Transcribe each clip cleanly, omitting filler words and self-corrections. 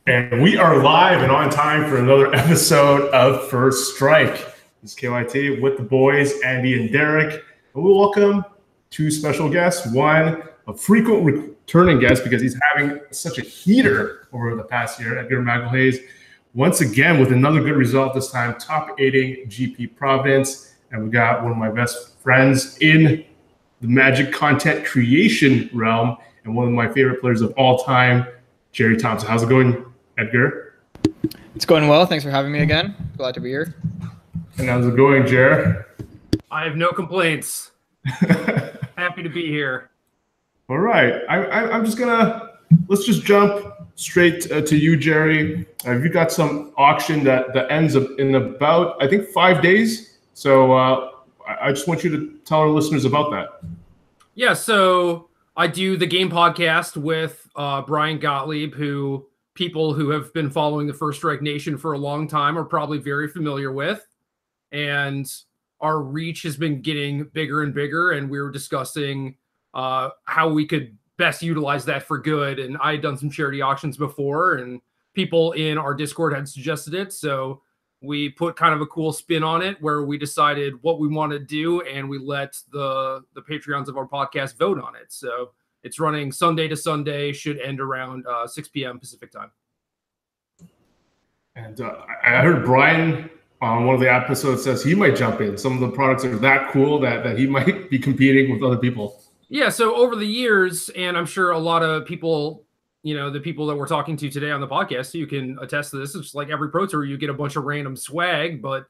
And we are live and on time for another episode of First Strike. This is KYT with the boys, Andy and Derek. And we welcome two special guests. One, a frequent returning guest because he's having such a heater over the past year, Edgar McElhayes, once again with another good result, this time top 8 GP Providence. And we got one of my best friends in the Magic content creation realm and one of my favorite players of all time, Gerry Thompson. How's it going, Edgar? It's going well. Thanks for having me again. Glad to be here. And how's it going, Jer? I have no complaints. Happy to be here. All right. I'm just let's just jump straight to you, Gerry. You got some auction that ends up in about, I think, 5 days. So I just want you to tell our listeners about that. Yeah, so I do the game podcast with Brian Gottlieb, who people who have been following the First Strike Nation for a long time are probably very familiar with. And our reach has been getting bigger and bigger, and we were discussing how we could best utilize that for good. And I had done some charity auctions before, and people in our Discord had suggested it. So we put kind of a cool spin on it where we decided what we want to do, and we let the Patreons of our podcast vote on it. So it's running Sunday to Sunday, should end around 6 p.m. Pacific time. And I heard Brian on one of the episodes says he might jump in. Some of the products are that cool that he might be competing with other people. Yeah, so over the years, and I'm sure a lot of people, you know, the people that we're talking to today on the podcast, you can attest to this. It's like every Pro Tour, you get a bunch of random swag, but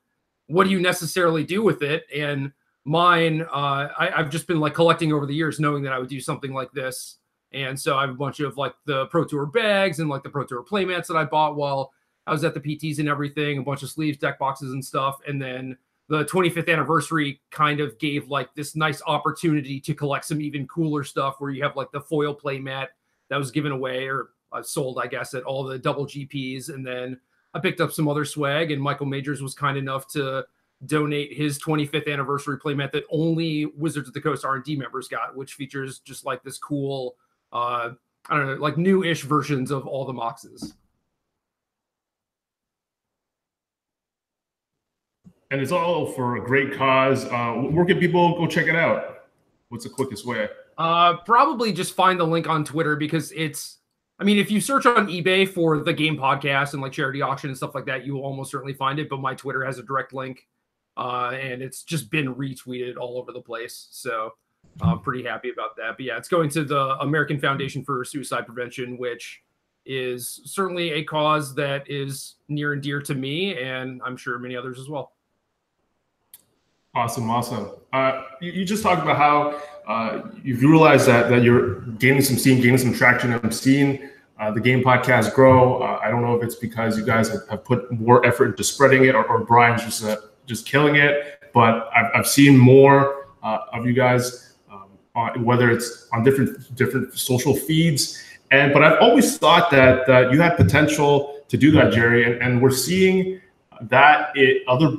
what do you necessarily do with it? And mine, I've just been like collecting over the years, knowing that I would do something like this. And so I have a bunch of like the Pro Tour bags and like the Pro Tour playmats that I bought while I was at the PTs and everything, a bunch of sleeves, deck boxes and stuff. And then the 25th anniversary kind of gave like this nice opportunity to collect some even cooler stuff where you have like the foil playmat that was given away or sold, I guess, at all the double GPs. And then I picked up some other swag, and Michael Majors was kind enough to donate his 25th anniversary playmat that only Wizards of the Coast R&D members got, which features just like this cool, I don't know, like new-ish versions of all the Moxes. And it's all for a great cause. Where can people go check it out? What's the quickest way? Probably just find the link on Twitter, because it's, I mean, if you search on eBay for the game podcast and like charity auction and stuff like that, you will almost certainly find it. But my Twitter has a direct link, and it's just been retweeted all over the place. So I'm pretty happy about that. But yeah, it's going to the American Foundation for Suicide Prevention, which is certainly a cause that is near and dear to me, and I'm sure many others as well. Awesome. You just talked about how you've realized that you're gaining some steam, gaining some traction. I'm seeing the game podcast grow. I don't know if it's because you guys have put more effort into spreading it, or Brian's just killing it. But I've seen more of you guys, whether it's on different social feeds. But I've always thought that you had potential to do that, Gerry, and we're seeing that other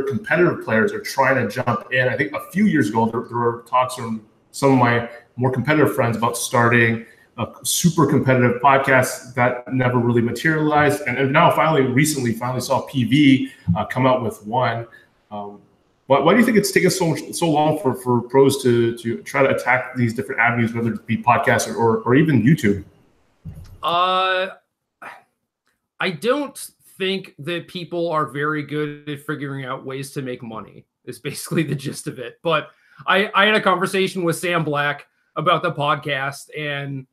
competitive players are trying to jump in. I think a few years ago, there were talks from some of my more competitive friends about starting a super competitive podcast that never really materialized. And now recently saw PV come out with one. Why do you think it's taken so long for pros to try to attack these different avenues, whether it be podcasts or even YouTube? I don't think that people are very good at figuring out ways to make money, is basically the gist of it. But I had a conversation with Sam Black about the podcast, and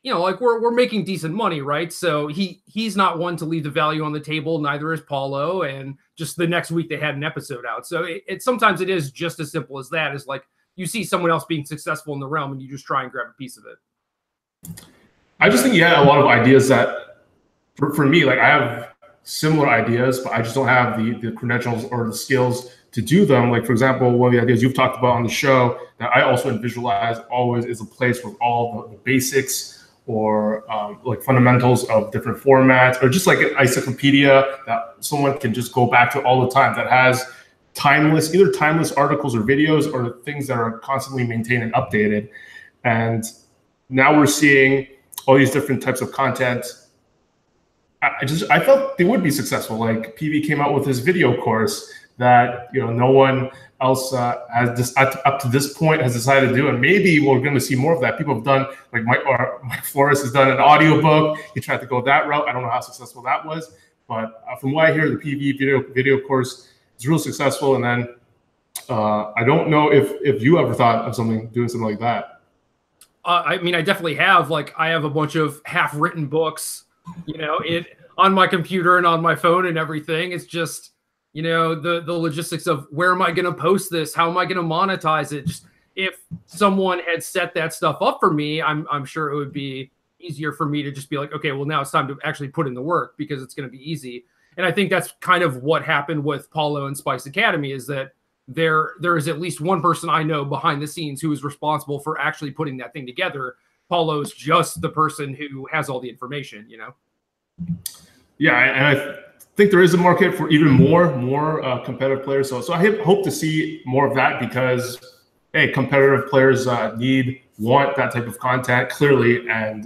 you know, like we're making decent money, right? So he's not one to leave the value on the table, neither is Paulo, and just the next week they had an episode out. So it sometimes it is just as simple as that. Is like you see someone else being successful in the realm and you just try and grab a piece of it. I just think you had a lot of ideas that for me, like I have similar ideas, but I just don't have the credentials or the skills to do them. Like, for example, one of the ideas you've talked about on the show that I also visualize always is a place with all the basics or like fundamentals of different formats, or just like an encyclopedia that someone can just go back to all the time, that has either timeless articles or videos or things that are constantly maintained and updated. And now we're seeing all these different types of content. I felt they would be successful. Like PV came out with this video course that no one else has up to this point has decided to do, and maybe we're going to see more of that. People have done, like Mike Flores has done an audiobook. He tried to go that route. I don't know how successful that was, but from what I hear, the PV video course is real successful. And then I don't know if you ever thought of doing something like that. I mean, I definitely have. Like, I have a bunch of half-written books, on my computer and on my phone and everything. It's just, the logistics of where am I going to post this? How am I going to monetize it? Just if someone had set that stuff up for me, I'm sure it would be easier for me to just be like, okay, well, now it's time to actually put in the work because it's going to be easy. And I think that's kind of what happened with Paulo and Spice Academy, is that there is at least one person I know behind the scenes who is responsible for actually putting that thing together. Paulo's just the person who has all the information, Yeah, and I think there is a market for even more competitive players. So I hope to see more of that, because competitive players want that type of content clearly, and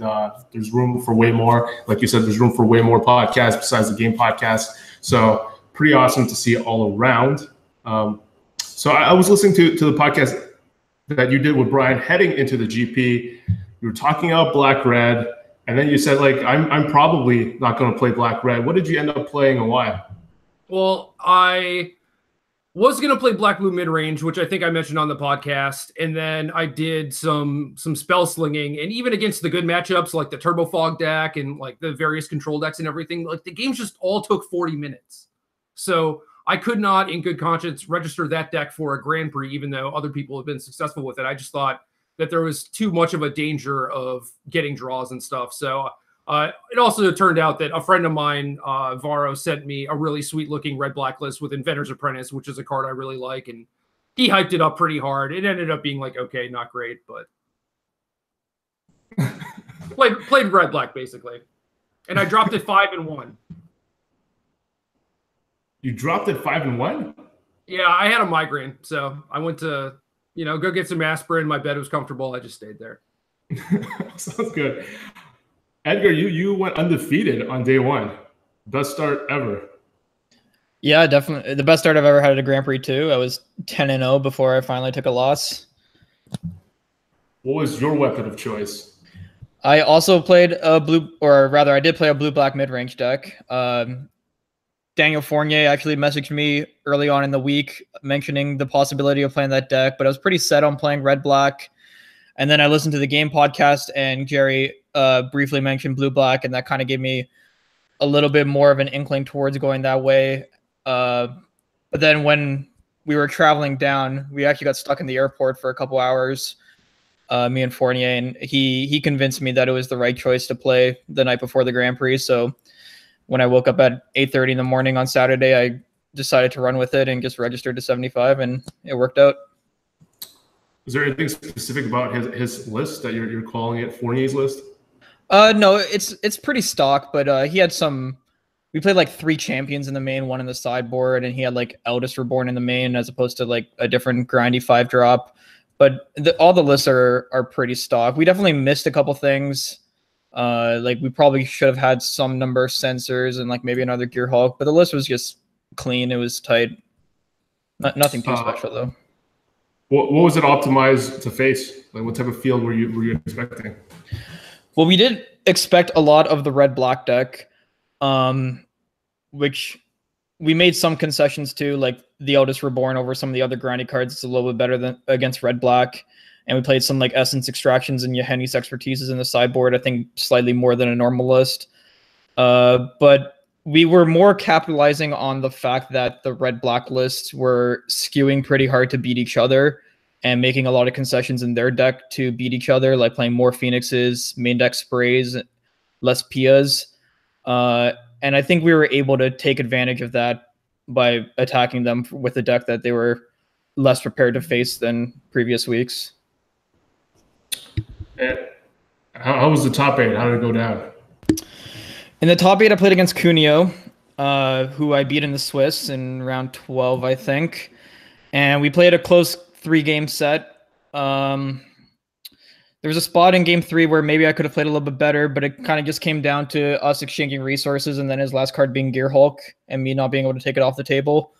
there's room for way more. Like you said, there's room for way more podcasts besides the game podcast. So pretty awesome to see all around. So I was listening to the podcast that you did with Brian heading into the GP. You were talking about Black Red, and then you said, like, I'm probably not going to play Black Red. What did you end up playing and why? Well, I was going to play Black Blue Midrange, which I think I mentioned on the podcast, and then I did some spell slinging, and even against the good matchups like the Turbo Fog deck and like the various control decks and everything, like the games just all took 40 minutes. So I could not, in good conscience, register that deck for a Grand Prix, even though other people have been successful with it. I just thought that there was too much of a danger of getting draws and stuff. So it also turned out that a friend of mine, Varo, sent me a really sweet-looking red blacklist with Inventor's Apprentice, which is a card I really like, and he hyped it up pretty hard. It ended up being like, okay, not great, but played red-black, basically. And I dropped it 5-1. You dropped it 5-1? Yeah, I had a migraine, so I went to, go get some aspirin. My bed was comfortable. I just stayed there. Sounds good. Edgar, you went undefeated on day one. Best start ever. Yeah, definitely. The best start I've ever had at a Grand Prix too. I was 10-0 before I finally took a loss. What was your weapon of choice? I also played a I did play a blue-black mid-range deck. Daniel Fournier actually messaged me early on in the week mentioning the possibility of playing that deck, but I was pretty set on playing red-black. And then I listened to the game podcast, and Gerry briefly mentioned blue-black, and that kind of gave me a little bit more of an inkling towards going that way. But then when we were traveling down, we actually got stuck in the airport for a couple hours, me and Fournier, and he convinced me that it was the right choice to play the night before the Grand Prix. So when I woke up at 8:30 in the morning on Saturday, I decided to run with it and just registered to 75, and it worked out. Is there anything specific about his list that you're calling it Fournier's list? No, it's pretty stock, but he had some. We played like 3 champions in the main, 1 in the sideboard, and he had like Eldest Reborn in the main as opposed to like a different grindy 5-drop. But all the lists are pretty stock. We definitely missed a couple things. Like we probably should have had some number of sensors and like maybe another Gear Hulk, but the list was just clean. It was tight. Nothing too special though. What was it optimized to face? Like what type of field were you expecting? Well, we did expect a lot of the red-black deck, which we made some concessions to, like the Eldest Reborn over some of the other grindy cards. It's a little bit better than against red-black. And we played some like Essence Extractions and Yahenni's Expertises in the sideboard, I think slightly more than a normal list. But we were more capitalizing on the fact that the red-black lists were skewing pretty hard to beat each other and making a lot of concessions in their deck to beat each other, like playing more Phoenixes, main deck Sprays, less Pias. And I think we were able to take advantage of that by attacking them with a deck that they were less prepared to face than previous weeks. And how was the top 8? How did it go down? In the top 8, I played against Cuneo, who I beat in the Swiss in round 12, I think. And we played a close 3-game set. there was a spot in game 3 where maybe I could have played a little bit better, but it kind of just came down to us exchanging resources and then his last card being Gear Hulk and me not being able to take it off the table.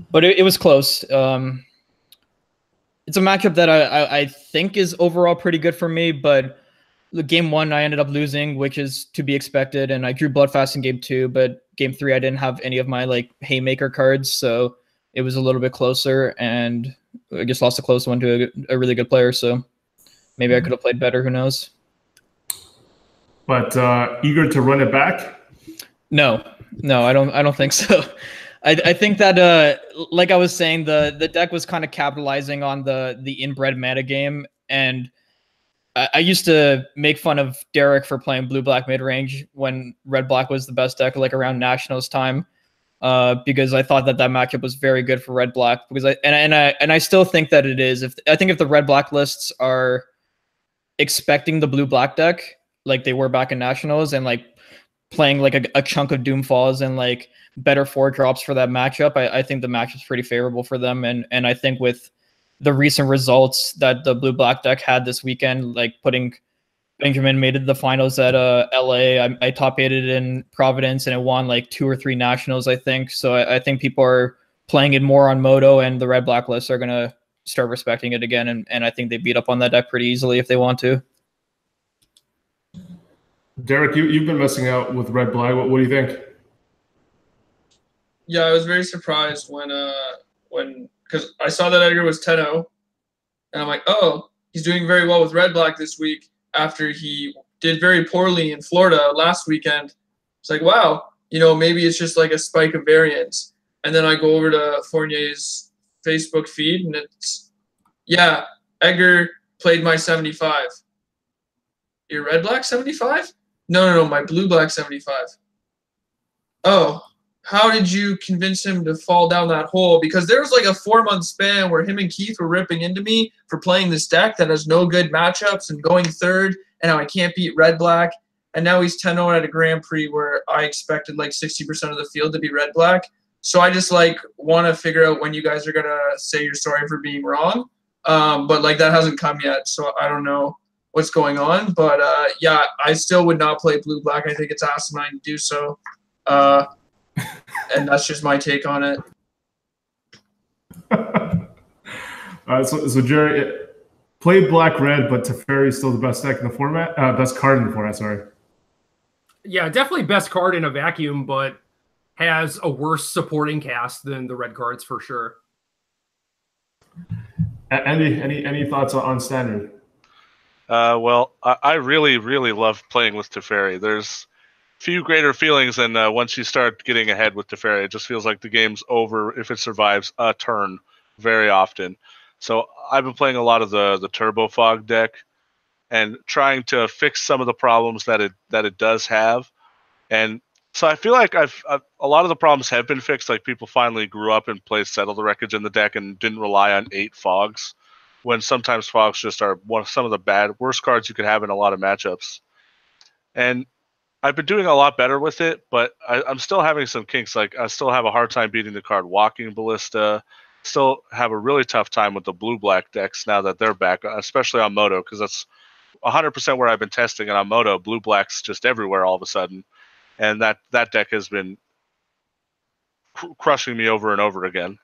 But it was close. It's a matchup that I think is overall pretty good for me, but the game 1 I ended up losing, which is to be expected, and I drew Bloodfast in game 2, but game 3 I didn't have any of my like Haymaker cards, so it was a little bit closer, and I just lost a close one to a really good player, so maybe I could have played better. Who knows? But eager to run it back? No, I don't think so. I think that like I was saying, the deck was kind of capitalizing on the inbred metagame, and I used to make fun of Derek for playing blue-black mid-range when red-black was the best deck, like around Nationals time, because I thought that matchup was very good for red-black. Because I still think that it is. I think if the red-black lists are expecting the blue-black deck like they were back in Nationals and like playing like a chunk of Doomfalls and like better 4-drops for that matchup, I think the matchup's pretty favorable for them. And I think with the recent results that the blue-black deck had this weekend, like putting Benjamin made it to the finals at LA. I top 8'd in Providence and it won like 2 or 3 Nationals, I think. So I think people are playing it more on Moto, and the red black lists are gonna start respecting it again, and I think they beat up on that deck pretty easily if they want to. Derek, you've been messing out with red black. What do you think? Yeah, I was very surprised when because I saw that Edgar was 10-0, and I'm like, oh, he's doing very well with red black this week after he did very poorly in Florida last weekend. It's like, wow, maybe it's just like a spike of variance. And then I go over to Fournier's Facebook feed, and it's, yeah, Edgar played my 75. Your red black 75? No, my blue black 75. Oh, how did you convince him to fall down that hole? Because there was like a 4-month span where him and Keith were ripping into me for playing this deck that has no good matchups and going third, and now I can't beat red black. And now he's 10-0 at a Grand Prix where I expected like 60% of the field to be red black. So I just like want to figure out when you guys are gonna say you're sorry for being wrong. But like that hasn't come yet, so I don't know what's going on. But yeah, I still would not play blue black. I think it's asinine to do so. And that's just my take on it. So Gerry, play black red, but Teferi is still the best deck in the format. Best card in the format. Sorry. Yeah, definitely best card in a vacuum, but has a worse supporting cast than the red cards for sure. Andy, any thoughts on standard? Well, I really love playing with Teferi. There's few greater feelings than once you start getting ahead with Teferi. It just feels like the game's over if it survives a turn very often. So I've been playing a lot of the Turbo Fog deck and trying to fix some of the problems that it does have. And so I feel like a lot of the problems have been fixed. Like people finally grew up and played Settle the Wreckage in the deck and didn't rely on 8 fogs, when sometimes fogs just are some of the worst cards you could have in a lot of matchups. And I've been doing a lot better with it, but I'm still having some kinks. Like I still have a hard time beating the card Walking Ballista. Still have a really tough time with the blue-black decks now that they're back, especially on Moto, because that's 100% where I've been testing. And on Moto, blue-black's just everywhere all of a sudden. And that deck has been crushing me over and over again.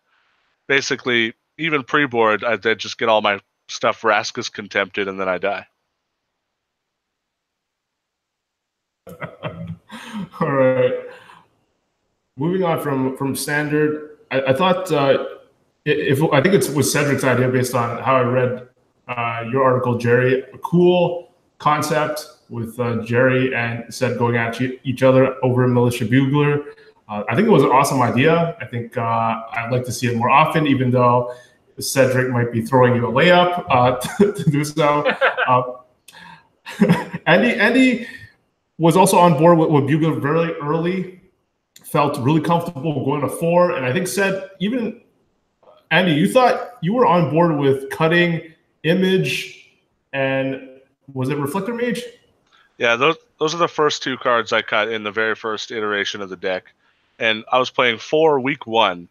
Basically, even pre-board, I just get all my stuff Raskus contempted, and then I die. All right. Moving on from standard, I thought I think it was Cedric's idea based on how I read your article, Gerry. A cool concept with Gerry and Ced going at each other over Militia Bugler. I think it was an awesome idea. I think I'd like to see it more often, even though Cedric might be throwing you a layup to do so. Andy was also on board with Bugler very early, felt really comfortable going to 4. And I think Ced, even Andy, you thought you were on board with cutting Image and was it Reflector Mage? Yeah, those are the first 2 cards I cut in the very first iteration of the deck. And I was playing 4 week 1.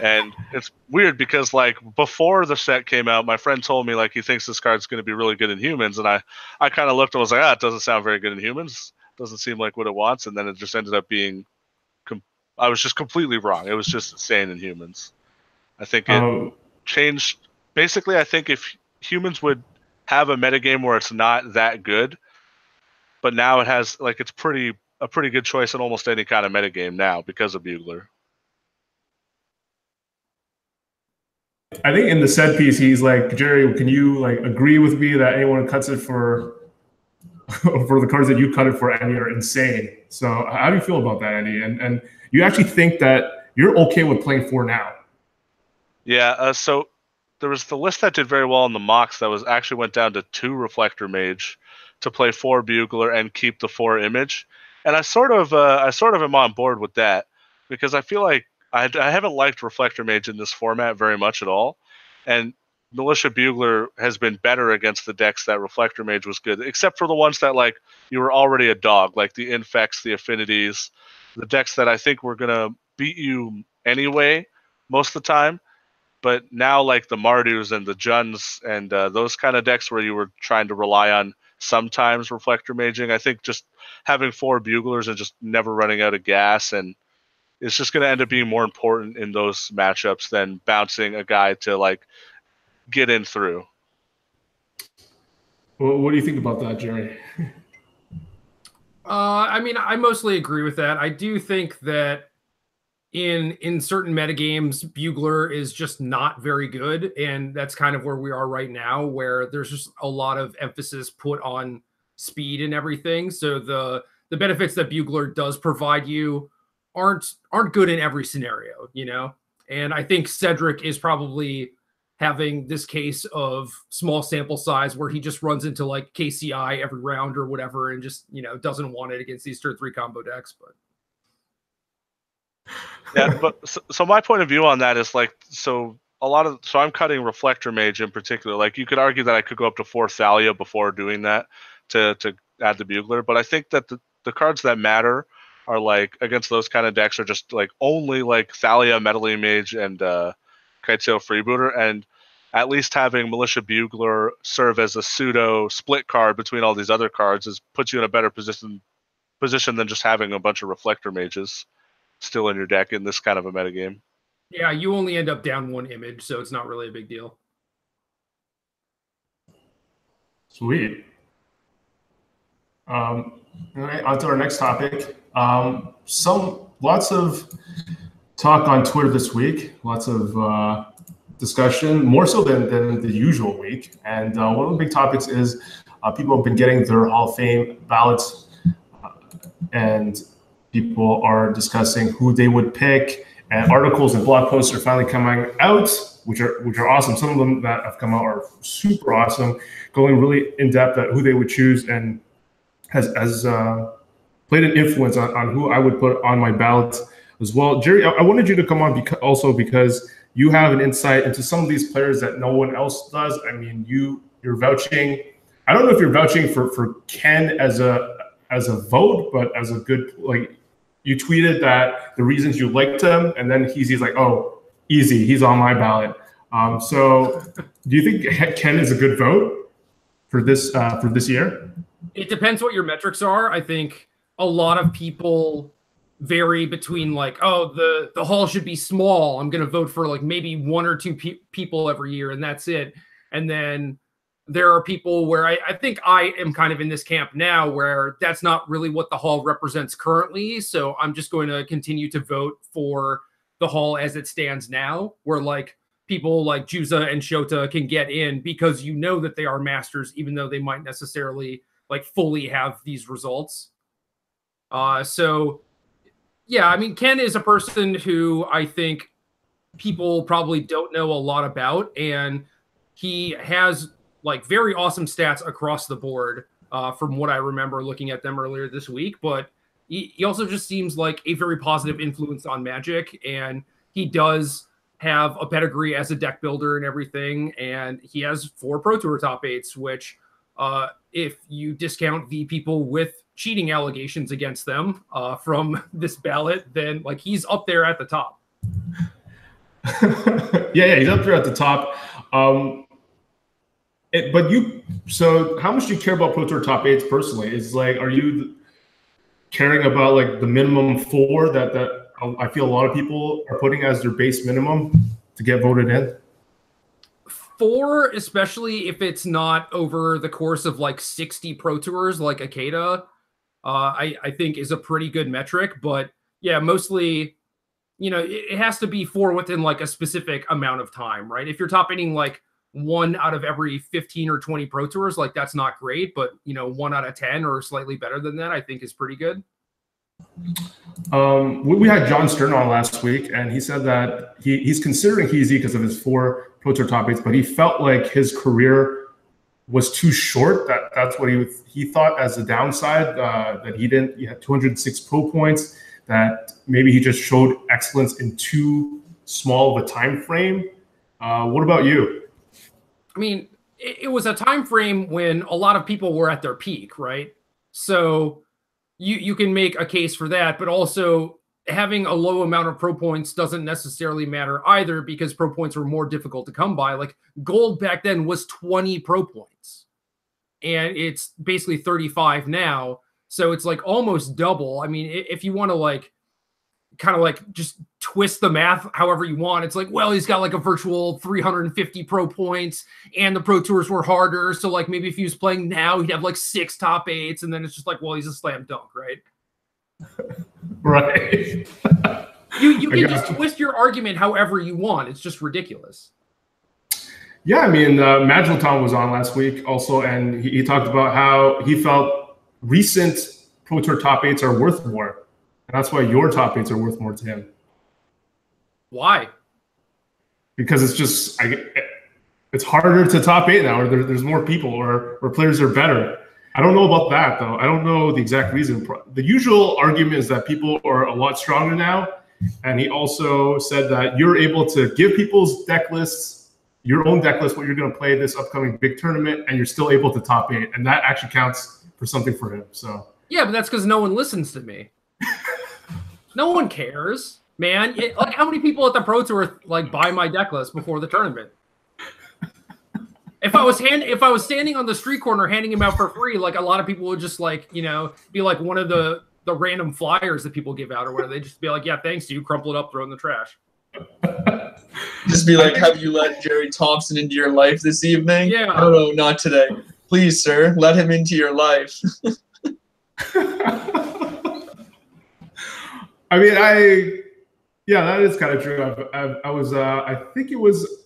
And it's weird because like before the set came out, my friend told me like he thinks this card's going to be really good in humans, and I kind of looked and was like, it doesn't sound very good in humans. Doesn't seem like what it wants, and then it just ended up being. I was just completely wrong. It was just insane in humans. I think it changed. Basically, I think if humans would have a metagame where it's not that good, but now it has like it's a pretty good choice in almost any kind of metagame now because of Bugler. I think in the set piece, he's like, Gerry, can you like agree with me that anyone who cuts it for for the cards that you cut it for, Andy, are insane? So how do you feel about that, Andy? And you actually think that you're okay with playing 4 now? Yeah. So there was the list that did very well in the mocks that was actually went down to 2 Reflector Mage to play 4 Bugler and keep the 4 Image, and I sort of am on board with that because I feel like I haven't liked Reflector Mage in this format very much at all, and Militia Bugler has been better against the decks that Reflector Mage was good, except for the ones that like you were already a dog, like the Infects, the Affinities, the decks that I think were gonna beat you anyway most of the time. But now like the Mardus and the Juns and those kind of decks where you were trying to rely on sometimes Reflector Maging, I think just having 4 Buglers and just never running out of gas, and it's just going to end up being more important in those matchups than bouncing a guy to like get in through. Well, what do you think about that, Gerry? I mean, I mostly agree with that. I do think that in certain metagames, Bugler is just not very good, and that's kind of where we are right now, where there's just a lot of emphasis put on speed and everything. So the benefits that Bugler does provide you aren't good in every scenario, you know? And I think Cedric is probably having this case of small sample size where he just runs into like KCI every round or whatever and just, you know, doesn't want it against these turn 3 combo decks. But yeah, but so my point of view on that is like, so I'm cutting Reflector Mage in particular. Like you could argue that I could go up to 4 Thalia before doing that to add the Bugler, but I think that the cards that matter are like against those kind of decks are just like only like Thalia, Meddling Mage, and Kaito Freebooter, and at least having Militia Bugler serve as a pseudo split card between all these other cards puts you in a better position than just having a bunch of Reflector Mages still in your deck in this kind of a metagame. Yeah, you only end up down 1 image, so it's not really a big deal. Sweet. All right, on to our next topic. Lots of talk on Twitter this week, lots of discussion, more so than the usual week. And one of the big topics is people have been getting their Hall of Fame ballots, and people are discussing who they would pick. And articles and blog posts are finally coming out, which are awesome. Some of them that have come out are super awesome, going really in depth at who they would choose, and has played an influence on who I would put on my ballot as well. Gerry, I wanted you to come on because you have an insight into some of these players that no one else does. I mean, you're vouching. I don't know if you're vouching for Ken as a vote, but as a good, like, you tweeted that the reasons you liked him, and then he's like, oh, easy, he's on my ballot. So do you think Ken is a good vote for this year? It depends what your metrics are. I think a lot of people vary between like, oh, the hall should be small, I'm going to vote for like maybe 1 or 2 people every year, and that's it. And then there are people where I think I am kind of in this camp now where that's not really what the hall represents currently. So I'm just going to continue to vote for the hall as it stands now, where like people like Juza and Shota can get in because you know that they are masters, even though they might necessarily like fully have these results. So yeah, I mean, Ken is a person who I think people probably don't know a lot about, and he has like very awesome stats across the board from what I remember looking at them earlier this week. But he also just seems like a very positive influence on Magic, and he does have a pedigree as a deck builder and everything. And he has 4 Pro Tour top 8s, which if you discount the people with cheating allegations against them from this ballot, then like he's up there at the top. Yeah, he's up there at the top. So how much do you care about Pro Tour top 8s personally? Is like, are you caring about like the minimum 4 that I feel a lot of people are putting as their base minimum to get voted in? 4, especially if it's not over the course of like 60 Pro Tours like Akeda, I think is a pretty good metric. But yeah, mostly, it has to be 4 within like a specific amount of time, right? If you're top 8ing like 1 out of every 15 or 20 Pro Tours, like that's not great, but 1 out of 10 or slightly better than that, I think is pretty good. We had John Stern on last week, and he said that he's considering Heezy because of his 4 Pro Tour top 8s, but he felt like his career was too short. That's what he thought as a downside, that he had 206 pro points, that maybe he just showed excellence in too small of a time frame. What about you? I mean, it was a time frame when a lot of people were at their peak, right? So you can make a case for that, but also having a low amount of pro points doesn't necessarily matter either, because pro points were more difficult to come by. Like gold back then was 20 pro points, and it's basically 35 now. So it's like almost double. I mean, if you want to like kind of like just twist the math however you want, it's like, well, he's got like a virtual 350 pro points and the Pro Tours were harder. So like maybe if he was playing now, he'd have like 6 top 8s, and then it's just like, well, he's a slam dunk, right? Right. You can just twist your argument however you want. It's just ridiculous. Yeah, I mean, Magilton was on last week also, and he talked about how he felt recent Pro Tour top 8s are worth more. And that's why your top 8s are worth more to him. Why? Because it's just, it's harder to top 8 now, or there's more people, or players are better. I don't know about that, though. I don't know the exact reason. The usual argument is that people are a lot stronger now. And he also said that you're able to give people's deck lists, your own deck list, what you're going to play this upcoming big tournament, and you're still able to top 8. And that actually counts for something for him. So yeah, but that's because no one listens to me. No one cares, man. Like, how many people at the Pro Tour like buy my deck list before the tournament? If I was standing on the street corner handing him out for free, like a lot of people would just like, be like one of the random flyers that people give out or whatever. They just be like, yeah, thanks to you, crumple it up, throw it in the trash. Just be like, have you let Jerry Thompson into your life this evening? Yeah. No, not today. Please, sir, let him into your life. I mean, yeah, that is kind of true. I was, I think it was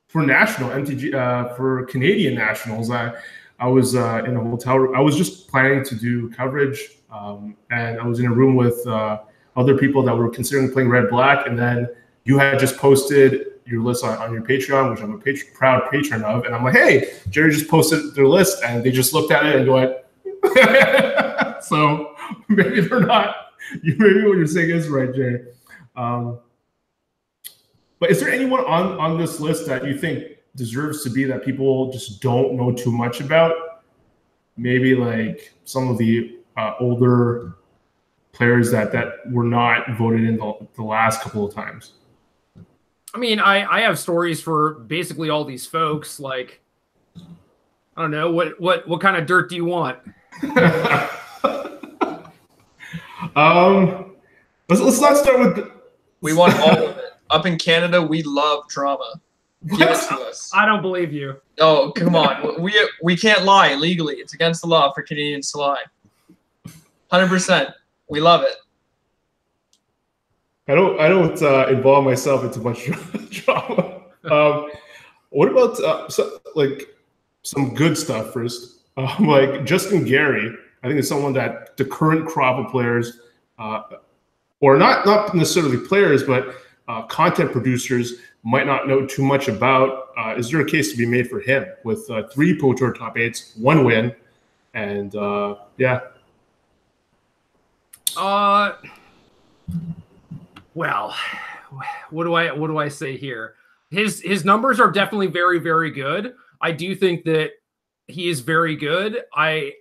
for national MTG, for Canadian nationals. I was in a hotel room. I was just planning to do coverage, and I was in a room with other people that were considering playing red black. And then you had just posted your list on your Patreon, which I'm a proud patron of. And I'm like, hey, Jerry just posted their list, and they just looked at it and went. So maybe they're not. Maybe what you're saying is right, Jerry. But is there anyone on this list that you think deserves to be that people just don't know too much about? Maybe like some of the older players that were not voted in the last couple of times. I mean, I have stories for basically all these folks. Like, I don't know, what kind of dirt do you want? Let's not start with. We want all of it. Up in Canada, we love drama. Give it to us. I don't believe you. Oh, come on. We can't lie legally. It's against the law for Canadians to lie. 100%. We love it. I don't involve myself into much drama. What about some good stuff first? Like Justin Gerry, I think it's someone that the current crop of players, or not necessarily players, but content producers might not know too much about. Is there a case to be made for him with 3 Pro Tour top 8s, 1 win, and yeah? Well, what do I say here? His numbers are definitely very, very good. I do think that he is very good. I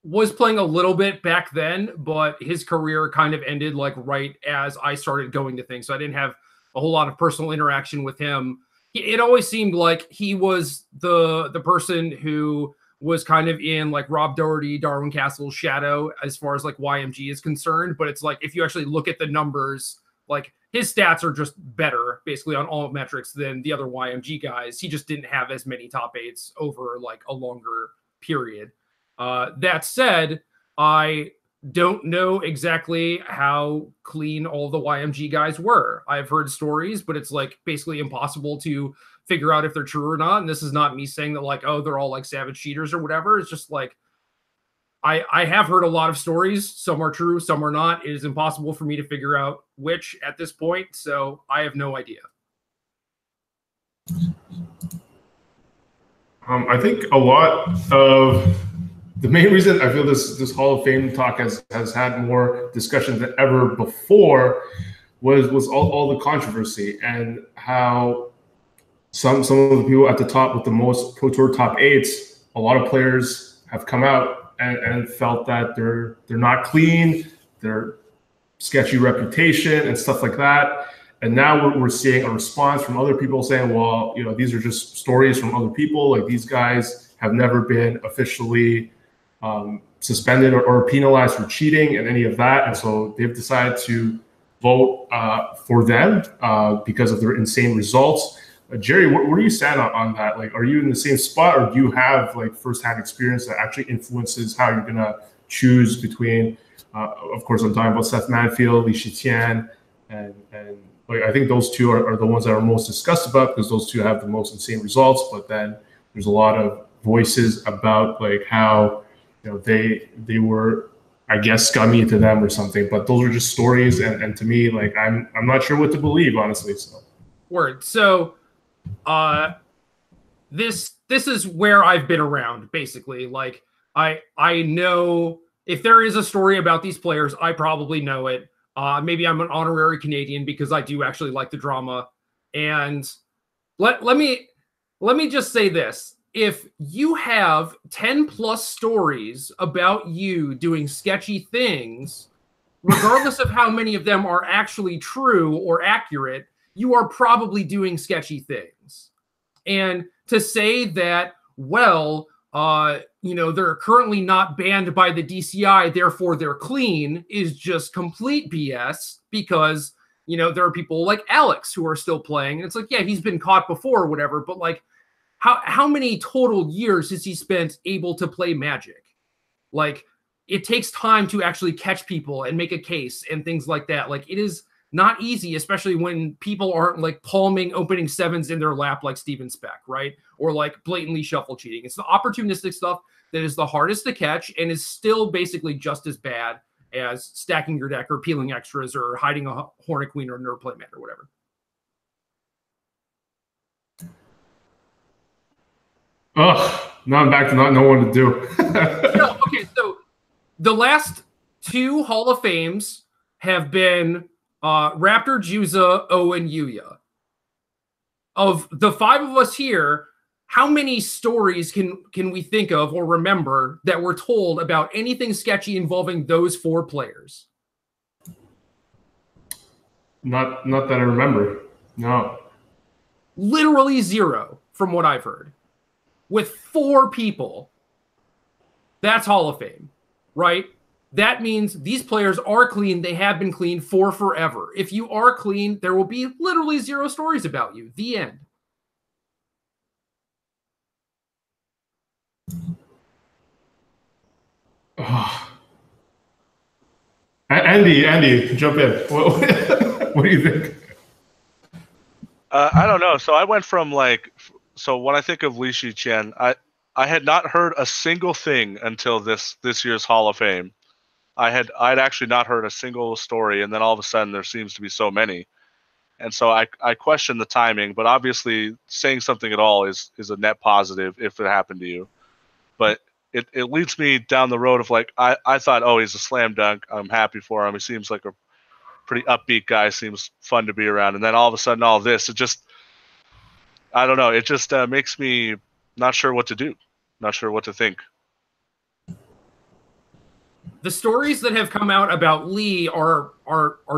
was playing a little bit back then, but his career kind of ended like right as I started going to things. So I didn't have a whole lot of personal interaction with him. It always seemed like he was the person who was kind of in like Rob Doherty, Darwin Castle's shadow as far as like YMG is concerned. But it's like, if you actually look at the numbers, like his stats are just better basically on all metrics than the other YMG guys. He just didn't have as many top 8s over like a longer period. That said, I don't know exactly how clean all the YMG guys were. I've heard stories, but it's like basically impossible to figure out if they're true or not. And this is not me saying that like, oh, they're all like savage cheaters or whatever. It's just like, I have heard a lot of stories. Some are true, some are not. It is impossible for me to figure out which at this point. So I have no idea. I think a lot of the main reason I feel this Hall of Fame talk has had more discussion than ever before was all the controversy and how some of the people at the top with the most Pro Tour top 8s, a lot of players have come out and felt that they're not clean, they're sketchy reputation and stuff like that. And now we're seeing a response from other people saying, well, you know, these are just stories from other people. Like, these guys have never been officially suspended or penalized for cheating and any of that. And so they've decided to vote for them because of their insane results. Gerry, where do you stand on that? Like, are you in the same spot, or do you have like firsthand experience that actually influences how you're going to choose between, of course, I'm talking about Seth Manfield, Li Shiqian, and like, I think those two are the ones that are most discussed about because those two have the most insane results. But then there's a lot of voices about like how, you know, they were, I guess, scummy to them or something. But those are just stories, and to me, like, I'm not sure what to believe, honestly. So. Word. So, this is where I've been around, basically. Like, I know if there is a story about these players, I probably know it. Maybe I'm an honorary Canadian because I do actually like the drama. And let me just say this. If you have 10 plus stories about you doing sketchy things, regardless of how many of them are actually true or accurate, you are probably doing sketchy things. And to say that, well, you know, they're currently not banned by the DCI, therefore they're clean, is just complete BS, because, you know, there are people like Alex who are still playing. And it's like, yeah, he's been caught before or whatever, but like, how many total years has he spent able to play Magic? Like, it takes time to actually catch people and make a case and things like that. Like, it is not easy, especially when people aren't like palming opening 7s in their lap like Steven Speck, right? Or like blatantly shuffle cheating. It's the opportunistic stuff that is the hardest to catch and is still basically just as bad as stacking your deck or peeling extras or hiding a Hornet Queen or Nerd Playmat or whatever. Oh, now I'm back to not knowing what to do. No, okay, so the last 2 Hall of Fames have been Raptor, Juza, Owen, Yuya. Of the 5 of us here, how many stories can we think of or remember that were told about anything sketchy involving those 4 players? Not that I remember. No. Literally 0 from what I've heard. With 4 people. That's Hall of Fame, right? That means these players are clean. They have been clean for forever. If you are clean, there will be literally 0 stories about you. The end. Oh. Andy, jump in. What do you think? I don't know. So I went from like, so when I think of Li Shiqian, I had not heard a single thing until this year's Hall of Fame. I'd actually not heard a single story, and then all of a sudden there seems to be so many. And so I question the timing, but obviously saying something at all is a net positive if it happened to you. But it leads me down the road of like, I thought, oh, he's a slam dunk. I'm happy for him. He seems like a pretty upbeat guy, seems fun to be around. And then all of a sudden all this, it just, I don't know. It just makes me not sure what to do, not sure what to think. The stories that have come out about Lee are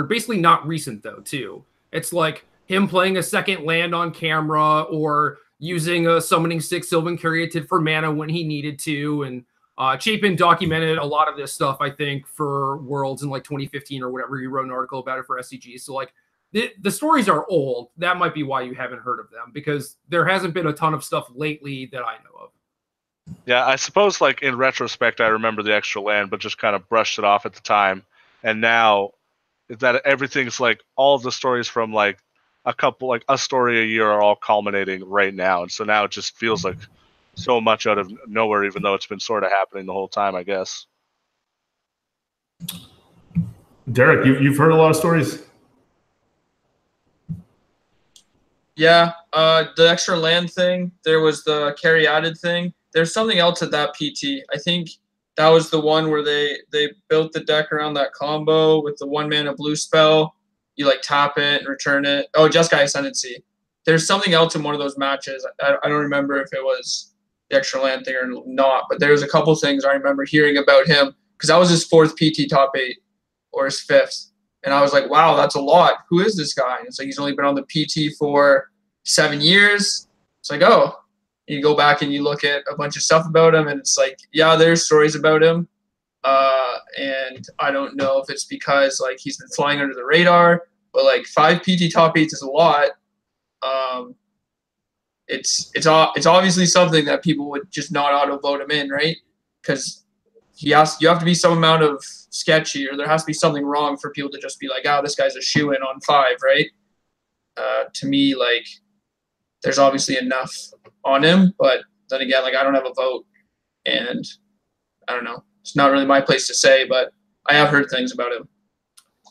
basically not recent though, too. It's like him playing a second land on camera or using a summoning 6 Sylvan Caryatid for mana when he needed to. And Chapin documented a lot of this stuff, I think, for Worlds in like 2015 or whatever. He wrote an article about it for SCG. So like the stories are old. That might be why you haven't heard of them, because there hasn't been a ton of stuff lately that I know of. Yeah, I suppose like in retrospect, I remember the extra land, but just kind of brushed it off at the time. And now that everything's like all of the stories from like a story a year are all culminating right now. And so now it just feels like so much out of nowhere, even though it's been sort of happening the whole time, I guess. Derek, you've heard a lot of stories. Yeah, the extra land thing. There was the Caryatid thing. There's something else at that PT. I think that was the one where they built the deck around that combo with the 1-mana blue spell. You like tap it and return it. Oh, Jeskai Ascendancy. There's something else in one of those matches. I don't remember if it was the extra land thing or not, but there was a couple things I remember hearing about him, because that was his 4th PT top 8 or his 5th. And I was like, wow, that's a lot. Who is this guy? And it's like, he's only been on the PT for 7 years. It's like, oh, you go back and you look at a bunch of stuff about him, and it's like, yeah, there's stories about him. And I don't know if it's because like he's been flying under the radar, but like 5 PT top 8s is a lot. It's obviously something that people would just not auto vote him in, right? Because you have to be some amount of sketchy, or there has to be something wrong for people to just be like, oh, this guy's a shoo-in on 5, right? To me, like, there's obviously enough on him, but then again, like, I don't have a vote, and I don't know. It's not really my place to say, but I have heard things about him.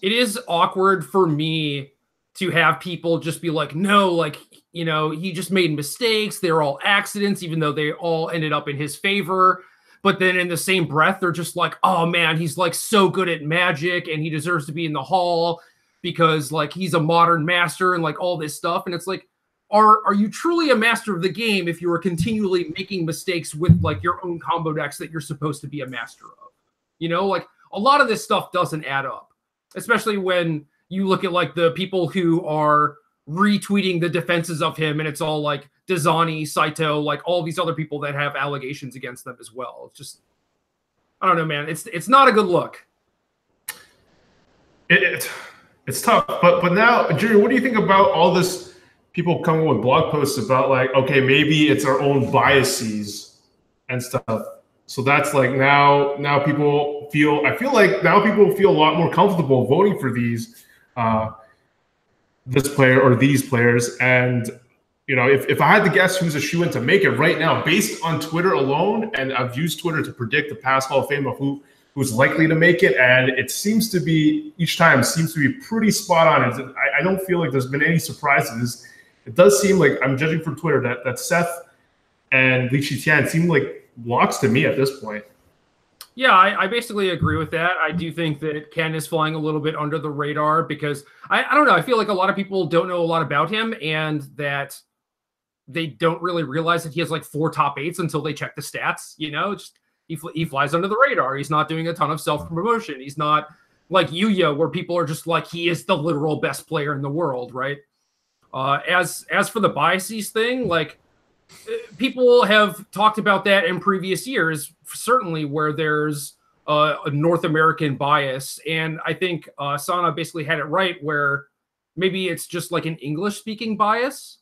It is awkward for me to have people just be like, no, like, you know, he just made mistakes. They're all accidents, even though they all ended up in his favor. But then in the same breath, they're just like, oh man, he's like so good at Magic and he deserves to be in the Hall because like he's a modern master and like all this stuff. And it's like, are you truly a master of the game if you are continually making mistakes with like your own combo decks that you're supposed to be a master of? You know, like a lot of this stuff doesn't add up, especially when you look at like the people who are retweeting the defenses of him, and it's all like Dazani, Saito, like all these other people that have allegations against them as well. It's just, I don't know, man. It's not a good look. It's tough, but now, Gerry, what do you think about all this? People come with blog posts about like, okay, maybe it's our own biases and stuff. So that's like now people feel. I feel like now people feel a lot more comfortable voting for these. This player or these players. And, you know, if I had to guess who's a shoo-in to make it right now, based on Twitter alone, and I've used Twitter to predict the past Hall of Fame of who's likely to make it, and it seems to be, each time seems to be pretty spot on. I don't feel like there's been any surprises. It does seem like, I'm judging from Twitter, that Seth and Li Qitian seem like locks to me at this point. Yeah, I basically agree with that. I do think that Ken is flying a little bit under the radar because I don't know. I feel like a lot of people don't know a lot about him, and that they don't really realize that he has like 4 top 8s until they check the stats. You know, just he flies under the radar. He's not doing a ton of self-promotion. He's not like Yuya, where people are just like, he is the literal best player in the world, right? As for the biases thing, like, people have talked about that in previous years, certainly, where there's a North American bias. And I think Sana basically had it right, where maybe it's just like an English-speaking bias,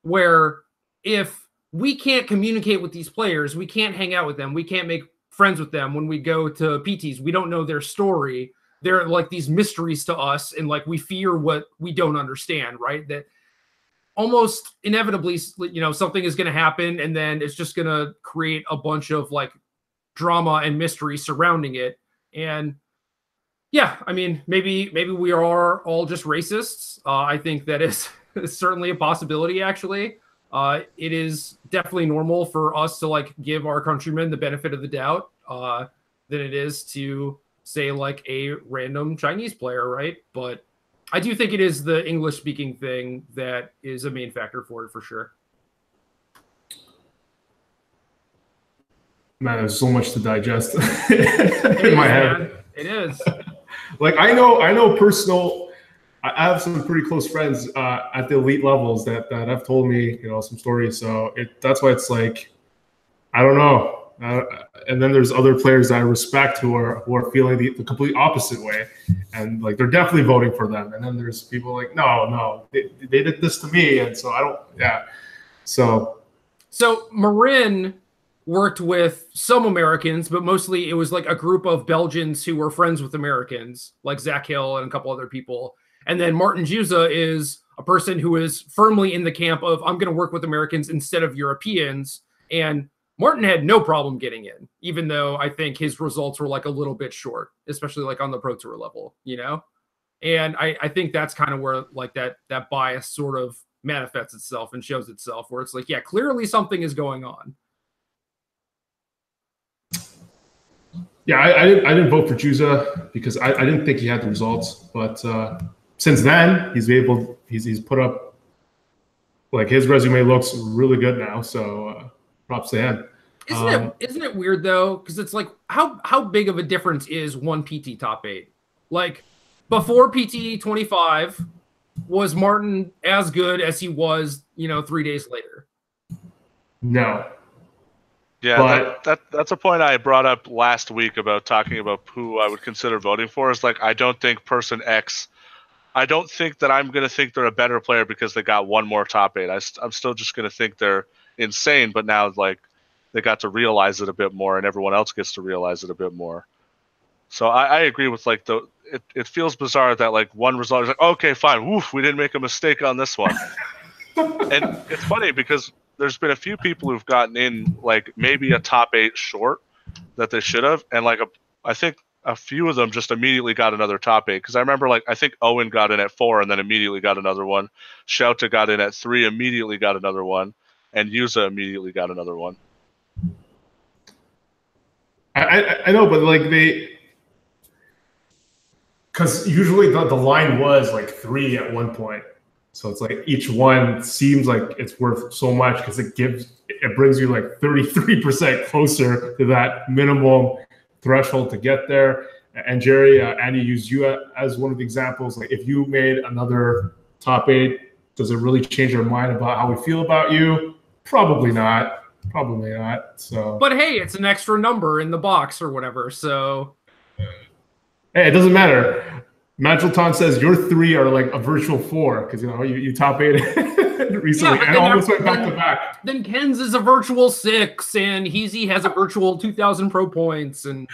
where if we can't communicate with these players, we can't hang out with them, we can't make friends with them when we go to PTs, we don't know their story. They're like these mysteries to us, and like we fear what we don't understand, right? That almost inevitably, you know, something is going to happen, and then it's just going to create a bunch of like drama and mystery surrounding it. And yeah, I mean, maybe we are all just racists. I think that is certainly a possibility, actually. It is definitely normal for us to like give our countrymen the benefit of the doubt than it is to say like a random Chinese player, right? But I do think it is the English-speaking thing that is a main factor for it, for sure. Man, there's so much to digest in my head. Man. It is. Like I know personal. I have some pretty close friends at the elite levels that have told me, some stories. So that's why it's like, I don't know. And then there's other players that I respect who are feeling the complete opposite way, and like they're definitely voting for them. And then there's people like, no, they did this to me, and so I don't. Yeah. So Marin worked with some Americans, but mostly it was like a group of Belgians who were friends with Americans, like Zach Hill and a couple other people. And then Martin Juza is a person who is firmly in the camp of, I'm going to work with Americans instead of Europeans. And Martin had no problem getting in, even though I think his results were like a little bit short, especially like on the Pro Tour level, And I think that's kind of where like that bias sort of manifests itself and shows itself, where it's like, yeah, clearly something is going on. Yeah, I didn't vote for Juza because I didn't think he had the results, but since then he's put up, like, his resume looks really good now. So props to him. Isn't it weird though? Because it's like, how big of a difference is one PT top 8? Like before PT 25, was Martin as good as he was, 3 days later? No. Yeah, that's a point I brought up last week about talking about who I would consider voting for. Is like, I don't think person X, I don't think that I'm going to think they're a better player because they got one more top 8. I'm still just going to think they're insane, but now like they got to realize it a bit more, and everyone else gets to realize it a bit more. So I agree with like it feels bizarre that like one result is like, okay, fine, woof, we didn't make a mistake on this one. And it's funny because there's been a few people who've gotten in like maybe a top 8 short that they should have, and like I think a few of them just immediately got another top 8. Because I remember like I think Owen got in at 4 and then immediately got another one. Shouta got in at 3, immediately got another one, and Yuza immediately got another one. I know, but like because usually the line was like 3 at one point. So it's like each one seems like it's worth so much because it brings you like 33% closer to that minimum threshold to get there. And Gerry, Andy used you as one of the examples. Like, if you made another top 8, does it really change our mind about how we feel about you? Probably not. Probably not. So, but hey, it's an extra number in the box or whatever. So, hey, it doesn't matter. Magilton says your 3 are like a virtual 4 because you top 8 recently, and almost went back to back. Then Ken's is a virtual 6, and Heezy has a virtual 2,000 pro points, and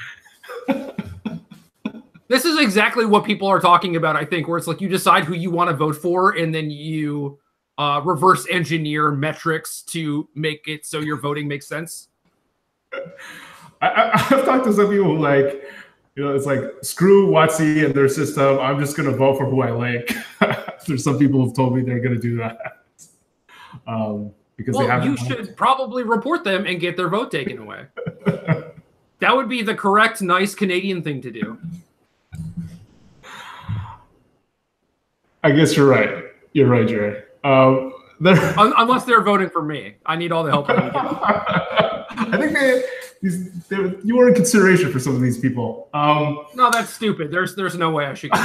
this is exactly what people are talking about. I think, where it's like you decide who you want to vote for, and then you reverse engineer metrics to make it so your voting makes sense. I've talked to some people who like. It's like, screw WotC and their system. I'm just going to vote for who I like. There's some people who've told me they're going to do that. Because they haven't. You should probably report them and get their vote taken away. That would be the correct, nice Canadian thing to do. I guess you're right. You're right, Gerry. Unless they're voting for me. I need all the help I can get. I think you were in consideration for some of these people. No, that's stupid. There's no way I should get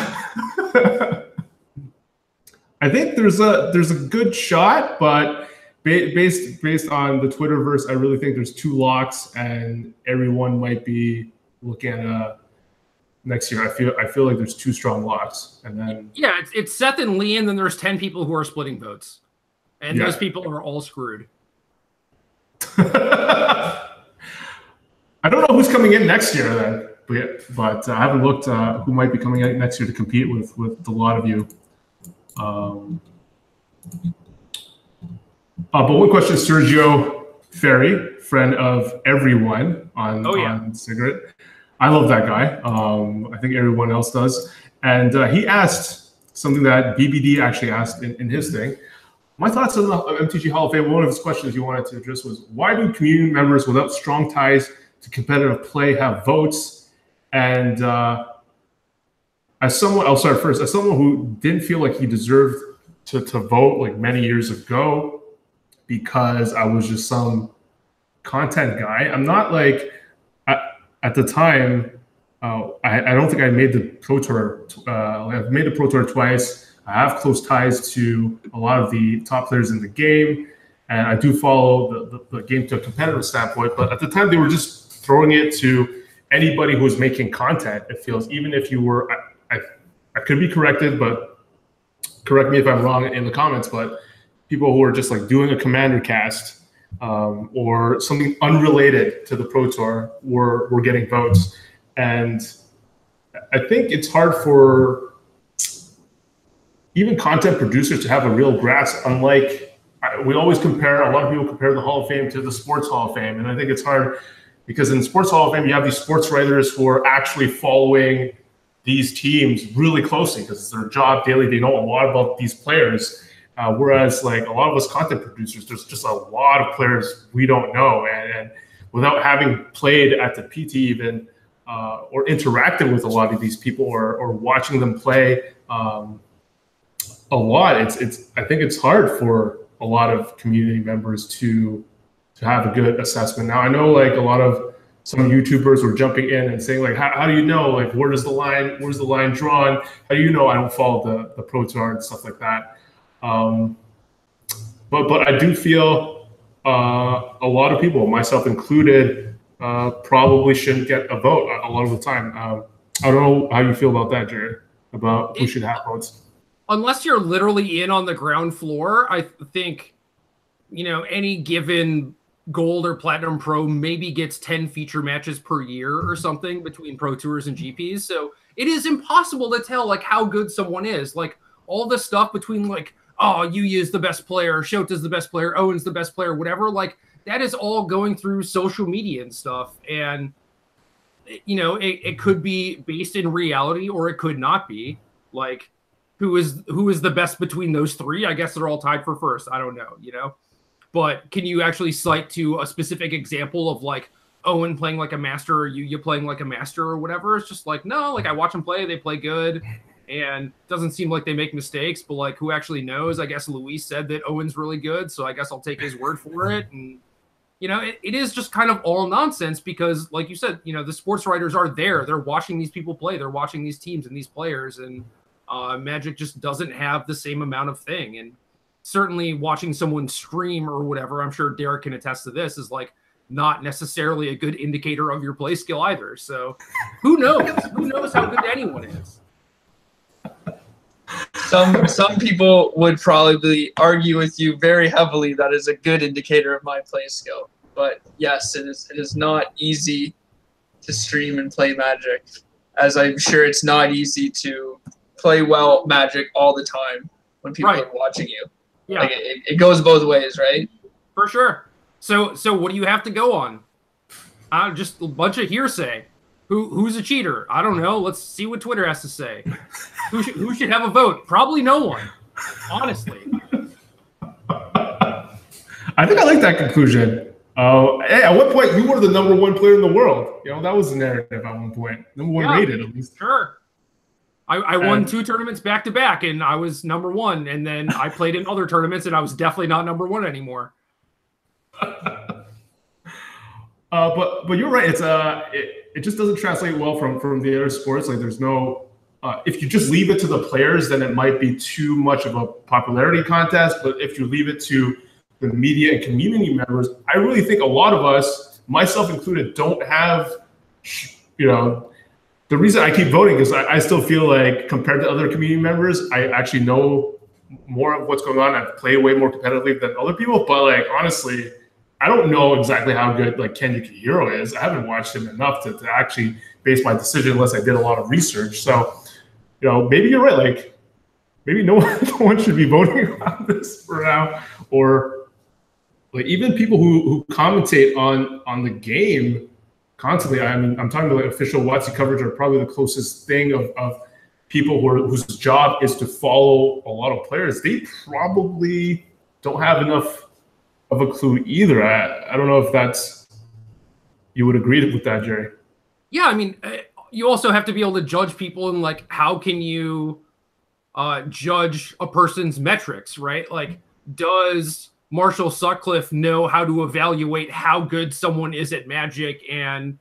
I think there's a good shot, but based on the Twitterverse, I really think there's 2 locks, and everyone might be looking at next year. I feel like there's 2 strong locks, and then it's Seth and Lee, and then there's 10 people who are splitting votes, and those people are all screwed. I don't know who's coming in next year then, but I haven't looked who might be coming in next year to compete with a lot of you. But one question, Sergio Ferry, friend of everyone on Cigarette. I love that guy. I think everyone else does. And he asked something that BBD actually asked in his thing. My thoughts on the MTG Hall of Fame, one of his questions you wanted to address was, why do community members without strong ties to competitive play have votes? And as someone who didn't feel like he deserved to vote like many years ago because I was just some content guy, I'm not like, at the time, I don't think I made the Pro Tour. I've made the Pro Tour twice. I have close ties to a lot of the top players in the game, and I do follow the game to a competitive standpoint. But at the time, they were just throwing it to anybody who was making content. It feels, even if you were, I could be corrected, but correct me if I'm wrong in the comments, but people who are just like doing a commander cast or something unrelated to the Pro Tour were getting votes. And I think it's hard for even content producers to have a real grasp, unlike we always compare, a lot of people compare the Hall of Fame to the Sports Hall of Fame. And I think it's hard because in the Sports Hall of Fame, you have these sports writers who are actually following these teams really closely because it's their job daily. They know a lot about these players. Whereas like a lot of us content producers, there's just a lot of players we don't know. And without having played at the PT even or interacted with a lot of these people or watching them play a lot, I think it's hard for a lot of community members to have a good assessment. Now I know like a lot of some YouTubers were jumping in and saying like, how do you know, like where's the line drawn? How do you know I don't follow the Pro Tour and stuff like that? But I do feel a lot of people, myself included, probably shouldn't get a vote a lot of the time. I don't know how you feel about that, Gerry, about who should have votes. Unless you're literally in on the ground floor, I think, any given gold or platinum pro maybe gets 10 feature matches per year or something between Pro Tours and GPs. So it is impossible to tell like how good someone is. Like all the stuff between like, oh, Yuya's the best player, Shota's the best player, Owen's the best player, whatever. Like that is all going through social media and stuff. And, it could be based in reality or it could not be. Like who is the best between those three? I guess they're all tied for first. I don't know, But can you actually cite to a specific example of like Owen playing like a master or Yuya playing like a master or whatever? It's just like, no, like I watch them play, they play good. And it doesn't seem like they make mistakes, but like who actually knows? I guess Luis said that Owen's really good, so I guess I'll take his word for it. And, it is just kind of all nonsense because like you said, the sports writers are there. They're watching these people play. They're watching these teams and these players. And Magic just doesn't have the same amount of thing. And certainly watching someone stream or whatever, I'm sure Derek can attest to this, is like not necessarily a good indicator of your play skill either. So who knows? Who knows how good anyone is? Some people would probably argue with you very heavily that is a good indicator of my play skill. But yes, it is not easy to stream and play Magic, as I'm sure it's not easy to play well Magic all the time when people are watching you. Yeah, like it goes both ways, right? For sure. So what do you have to go on? Just a bunch of hearsay. Who's a cheater? I don't know. Let's see what Twitter has to say. Who should have a vote? Probably no one. Honestly. I think I like that conclusion. Hey, at one point you were the #1 player in the world. That was the narrative at one point. #1 rated at least. Sure. I won 2 tournaments back to back, and I was #1. And then I played in other tournaments, and I was definitely not #1 anymore. But you're right. It's it just doesn't translate well from the other sports. Like there's no if you just leave it to the players, then it might be too much of a popularity contest. But if you leave it to the media and community members, I really think a lot of us, myself included, don't have the reason I keep voting is I still feel like compared to other community members, I actually know more of what's going on. I play way more competitively than other people. But like honestly, I don't know exactly how good like Ken Yukihiro is. I haven't watched him enough to actually base my decision unless I did a lot of research. So, maybe you're right. Like maybe no one should be voting on this for now. Or like even people who commentate on the game constantly. I mean, I'm talking about like official WotC coverage are probably the closest thing of people whose job is to follow a lot of players. They probably don't have enough of a clue either. I don't know if you would agree with that, Gerry. Yeah, I mean, you also have to be able to judge people and like how can you judge a person's metrics, right? Like, does Marshall Sutcliffe know how to evaluate how good someone is at Magic and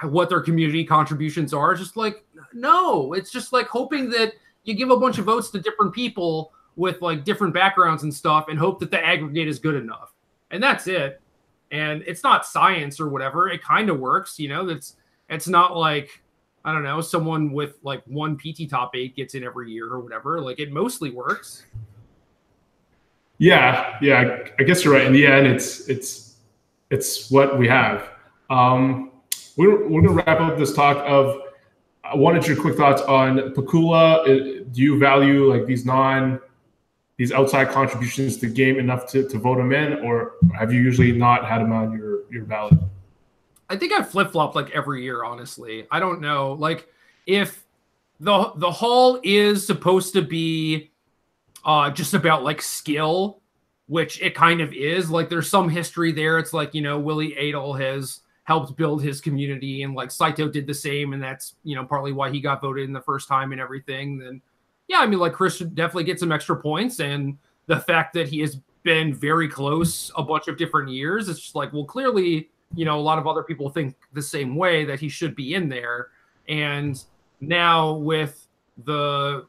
what their community contributions are? Just like, no, it's just like hoping that you give a bunch of votes to different people with like different backgrounds and stuff and hope that the aggregate is good enough. And that's it. And it's not science or whatever. It kind of works, you know. It's not like, I don't know, someone with like one PT top 8 gets in every year or whatever. Like, it mostly works. Yeah, I guess you're right. In the end, it's what we have. We're gonna wrap up this talk of. I wanted your quick thoughts on Pakula. Do you value like these outside contributions to the game enough to vote them in, or have you usually not had them on your ballot? I think I've flip-flopped like every year, honestly. I don't know. Like, if the hall is supposed to be just about like skill, which it kind of is. Like, there's some history there. It's like, you know, Willie Adel has helped build his community, and like Saito did the same, and that's, you know, partly why he got voted in the first time and everything. Then yeah, I mean, like, Chris should definitely get some extra points, and the fact that he has been very close a bunch of different years, it's just like, well, clearly, you know, a lot of other people think the same way, that he should be in there. And now with the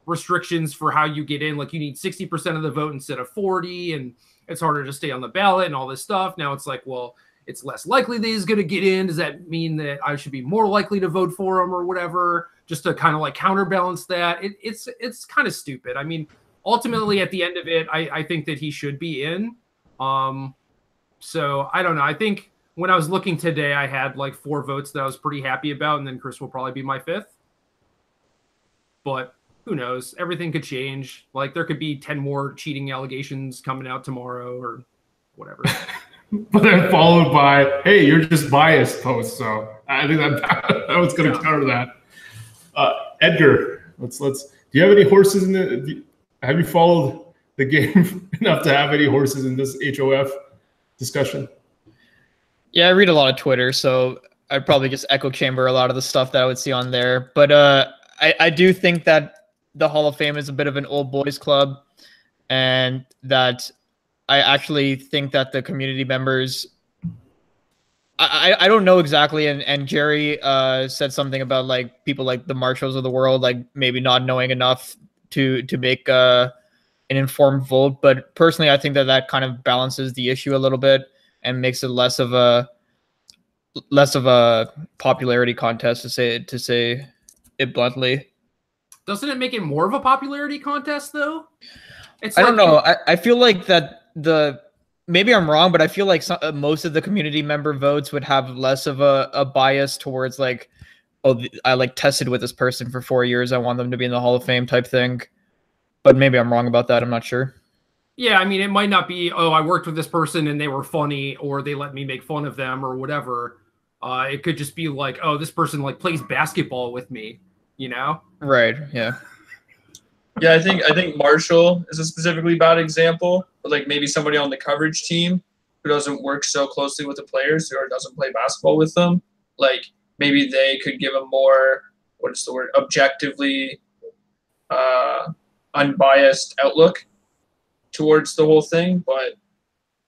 restrictions for how you get in, like, you need 60% of the vote instead of 40, and it's harder to stay on the ballot and all this stuff. Now it's like, well, it's less likely that he's going to get in. Does that mean that I should be more likely to vote for him or whatever, just to kind of like counterbalance that? It's kind of stupid. I mean, ultimately at the end of it, I think that he should be in. So I don't know. I think when I was looking today, I had like 4 votes that I was pretty happy about, and then Chris will probably be my 5th. But who knows? Everything could change. Like, there could be 10 more cheating allegations coming out tomorrow or whatever. But then followed by, hey, you're just biased post. So I think that was going to counter that. Edgar, let's. Do you have any horses in the? Have you followed the game enough to have any horses in this HOF discussion? Yeah, I read a lot of Twitter, so I'd probably just echo chamber a lot of the stuff that I would see on there. But I do think that the Hall of Fame is a bit of an old boys club, and that I actually think that the community members, I don't know exactly, and Gerry said something about like people like the Marshalls of the world, like maybe not knowing enough to make an informed vote. But personally, I think that kind of balances the issue a little bit and makes it less of a popularity contest, to say it bluntly. Doesn't it make it more of a popularity contest though? I don't know. I feel like that maybe I'm wrong, but I feel like most of the community member votes would have less of a bias towards like, oh, I like tested with this person for 4 years, I want them to be in the Hall of Fame type thing. But maybe I'm wrong about that. I'm not sure. Yeah, I mean, it might not be, oh, I worked with this person and they were funny, or they let me make fun of them or whatever. It could just be like, oh, this person like plays basketball with me, you know? Right. Yeah. Yeah, I think Marshall is a specifically bad example. But like maybe somebody on the coverage team who doesn't work so closely with the players or doesn't play basketball with them, like maybe they could give a more, objectively unbiased outlook towards the whole thing. But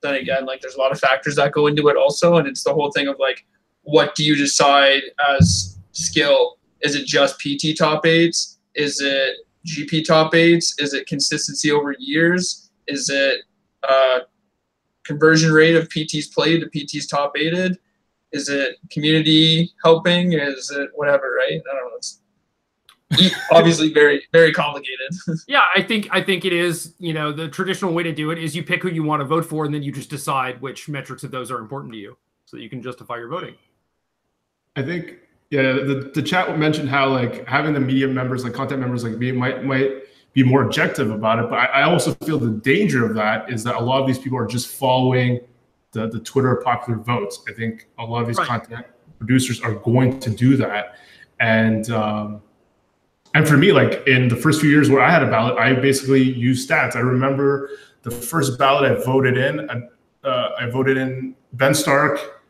then again, like there's a lot of factors that go into it also, and it's the whole thing of like, what do you decide as skill? Is it just PT top 8s? Is it GP top 8s? Is it consistency over years? Is it conversion rate of PTs played to PTs top 8'd? Is it community helping? Is it whatever, right? I don't know. It's obviously very, very complicated. Yeah, I think it is, you know, the traditional way to do it is you pick who you want to vote for, and then you just decide which metrics of those are important to you so that you can justify your voting. I think, yeah, the chat mentioned how like having the media members, like content members like me might be more objective about it. But I also feel the danger of that is that a lot of these people are just following the Twitter popular votes. I think a lot of these content producers are going to do that. And for me, like in the first few years where I had a ballot, I basically used stats. I remember the first ballot I voted in Ben Stark,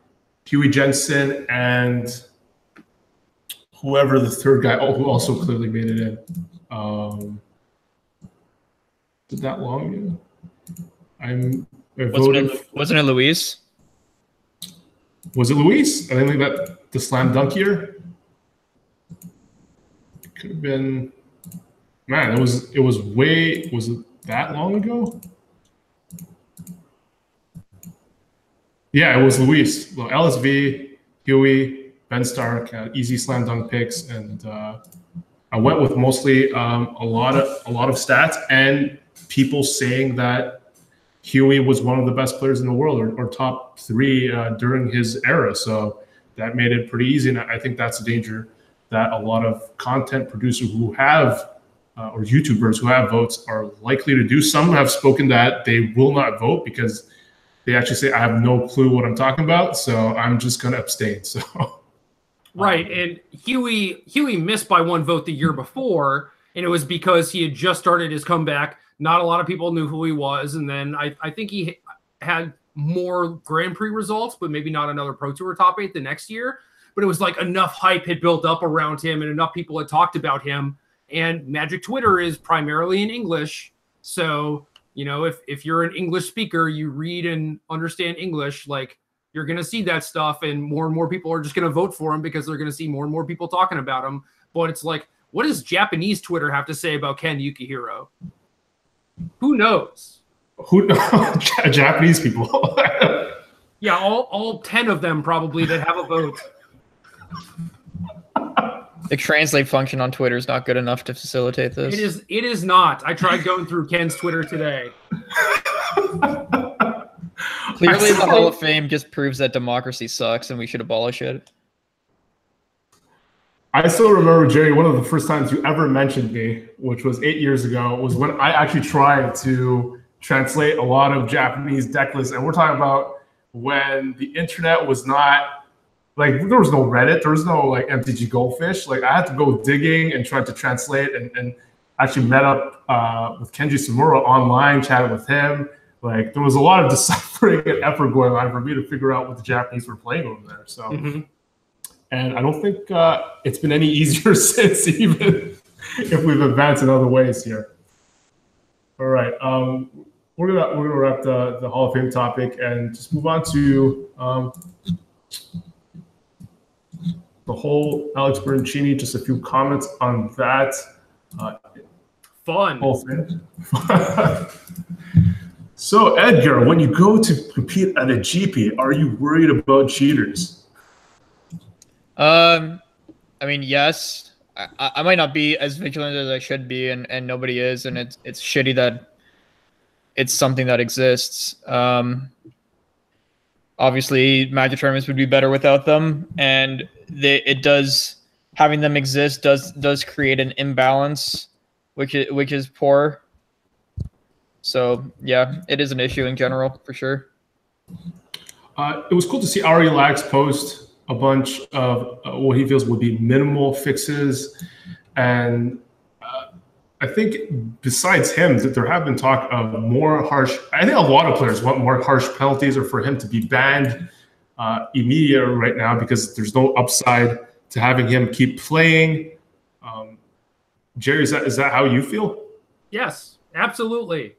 Huey Jensen, and whoever the third guy, who also clearly made it in. Did that long? Wasn't it Luis? Was it Luis? I think that the slam dunk year. It could have been. Man, was it that long ago? Yeah, it was Luis. Well, LSV, Huey, Ben Stark, easy slam dunk picks, and I went with mostly a lot of stats and people saying that Huey was one of the best players in the world, or top 3 during his era. So that made it pretty easy, and I think that's a danger that a lot of content producers who have or YouTubers who have votes are likely to do. Some have spoken that they will not vote because they actually say, I have no clue what I'm talking about, so I'm just going to abstain. So, right. And Huey missed by 1 vote the year before, and it was because he had just started his comeback. Not a lot of people knew who he was. And then I think he had more Grand Prix results, but maybe not another Pro Tour top 8 the next year. But it was like enough hype had built up around him and enough people had talked about him. And Magic Twitter is primarily in English. So, you know, if you're an English speaker, you read and understand English, like you're going to see that stuff, and more people are just going to vote for him because they're going to see more and more people talking about him. But it's like, what does Japanese Twitter have to say about Ken Yukihiro? Who knows? Who knows? Japanese people. Yeah, all 10 of them probably that have a vote. The translate function on Twitter is not good enough to facilitate this. It is not. I tried going through Ken's Twitter today. Clearly, the Hall of Fame just proves that democracy sucks and we should abolish it. I still remember, Gerry, one of the first times you ever mentioned me, which was 8 years ago, was when I actually tried to translate a lot of Japanese deck lists. And we're talking about when the internet was not, like, there was no Reddit, there was no, like, mtghof. Like, I had to go digging and try to translate, and actually met up with Kenji Samura online, chatted with him. Like, there was a lot of deciphering and effort going on for me to figure out what the Japanese were playing over there. So, and I don't think it's been any easier since, even if we've advanced in other ways here. All right, we're gonna wrap the Hall of Fame topic and just move on to the whole Alex Bertoncini. Just a few comments on that. Fun. Hall of Fame. So, Edgar, when you go to compete at a GP, are you worried about cheaters? I mean, yes. I might not be as vigilant as I should be, and nobody is, and it's shitty that it's something that exists. Obviously, Magic tournaments would be better without them, and having them exist does create an imbalance, which is poor. So yeah, it is an issue in general for sure. It was cool to see Ari Lax post a bunch of what he feels would be minimal fixes, and I think besides him, that there have been talk of more harsh. I think a lot of players want more harsh penalties, or for him to be banned immediately right now, because there's no upside to having him keep playing. Gerry, is that how you feel? Yes, absolutely.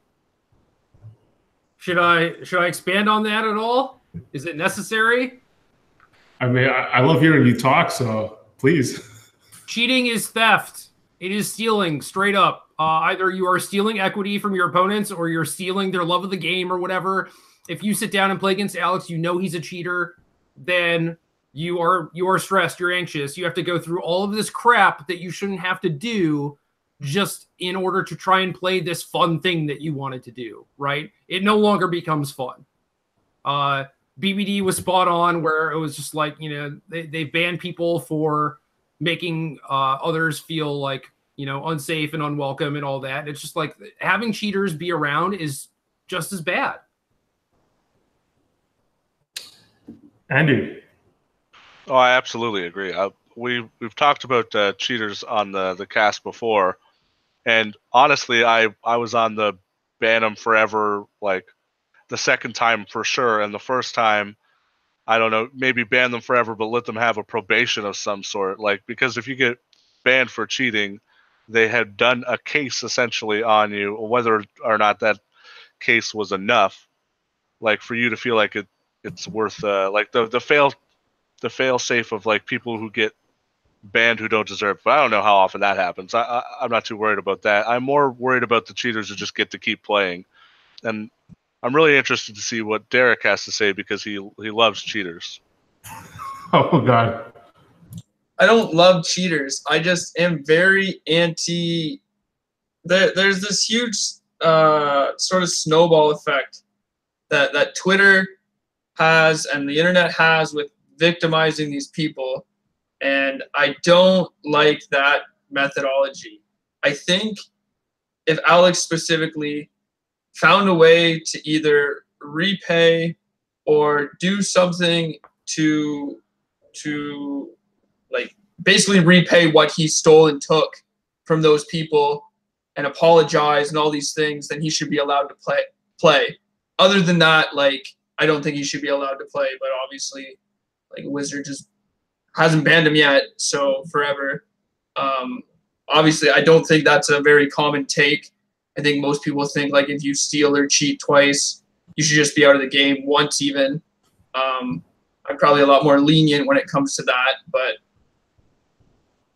Should I expand on that at all? Is it necessary? I mean, I love hearing you talk, so please. Cheating is theft. It is stealing, straight up. Either you are stealing equity from your opponents, or you're stealing their love of the game, or whatever. If you sit down and play against Alex, you know he's a cheater, then you are stressed, you're anxious. You have to go through all of this crap that you shouldn't have to do just in order to try and play this fun thing that you wanted to do, right? It no longer becomes fun. BBD was spot on, where it was just like, you know, they banned people for making others feel like, you know, unsafe and unwelcome and all that. It's just like having cheaters be around is just as bad. Andy. Oh, I absolutely agree. We've talked about cheaters on the cast before, and honestly, I was on the ban them forever, like the second time for sure, and the first time, I don't know, maybe ban them forever, but let them have a probation of some sort. Like, because if you get banned for cheating, they had done a case essentially on you, whether or not that case was enough, like for you to feel like it's worth like the fail safe of like people who get banned who don't deserve it. But I don't know how often that happens. I'm not too worried about that. I'm more worried about the cheaters who just get to keep playing. And I'm really interested to see what Derek has to say because he loves cheaters. Oh, God. I don't love cheaters. I just am very anti. There's this huge sort of snowball effect that Twitter has and the internet has with victimizing these people. And I don't like that methodology. I think if Alex specifically found a way to either repay or do something to like basically repay what he stole and took from those people and apologize and all these things, then he should be allowed to play. Other than that, like, I don't think he should be allowed to play, but obviously, like, Wizard just hasn't banned him yet, so forever. Obviously, I don't think that's a very common take. I think most people think, like, if you steal or cheat twice, you should just be out of the game once even. I'm probably a lot more lenient when it comes to that, but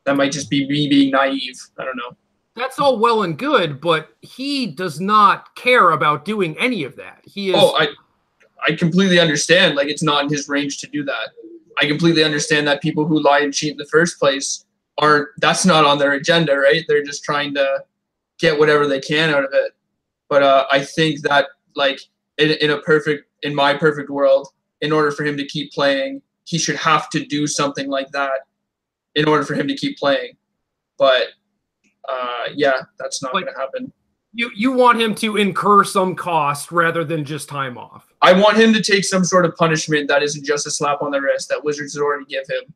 that might just be me being naive. I don't know. That's all well and good, but he does not care about doing any of that. He is. Oh, I completely understand. Like, it's not in his range to do that. I completely understand that people who lie and cheat in the first place that's not on their agenda, right? They're just trying to get whatever they can out of it. But I think that, like, in my perfect world, in order for him to keep playing, he should have to do something like that in order for him to keep playing. But yeah, that's not going to happen. You want him to incur some cost rather than just time off. I want him to take some sort of punishment that isn't just a slap on the wrist that Wizards would already give him.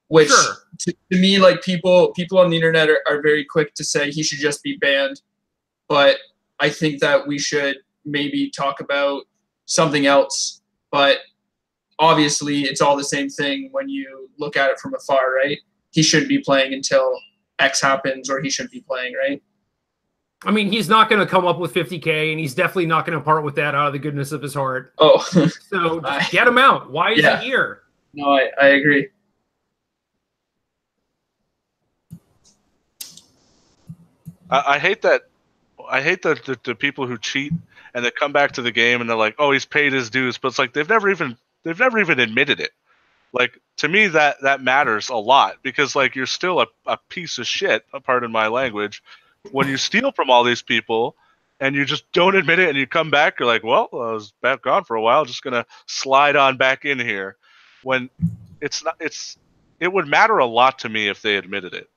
Which, sure. to me, like, people on the internet are very quick to say he should just be banned. But I think that we should maybe talk about something else. But obviously, it's all the same thing when you look at it from afar, right? He shouldn't be playing until X happens, or he shouldn't be playing, right? I mean, he's not going to come up with 50K, and he's definitely not going to part with that out of the goodness of his heart. Oh. So just get him out. Why is he here? No, I agree. I hate that. I hate that the people who cheat and they come back to the game and they're like, "Oh, he's paid his dues," but it's like they've never even admitted it. Like, to me, that matters a lot because, like, you're still a piece of shit, pardon my language, when you steal from all these people and you just don't admit it and you come back, you're like, well, I was back gone for a while, just gonna slide on back in here. When it would matter a lot to me if they admitted it.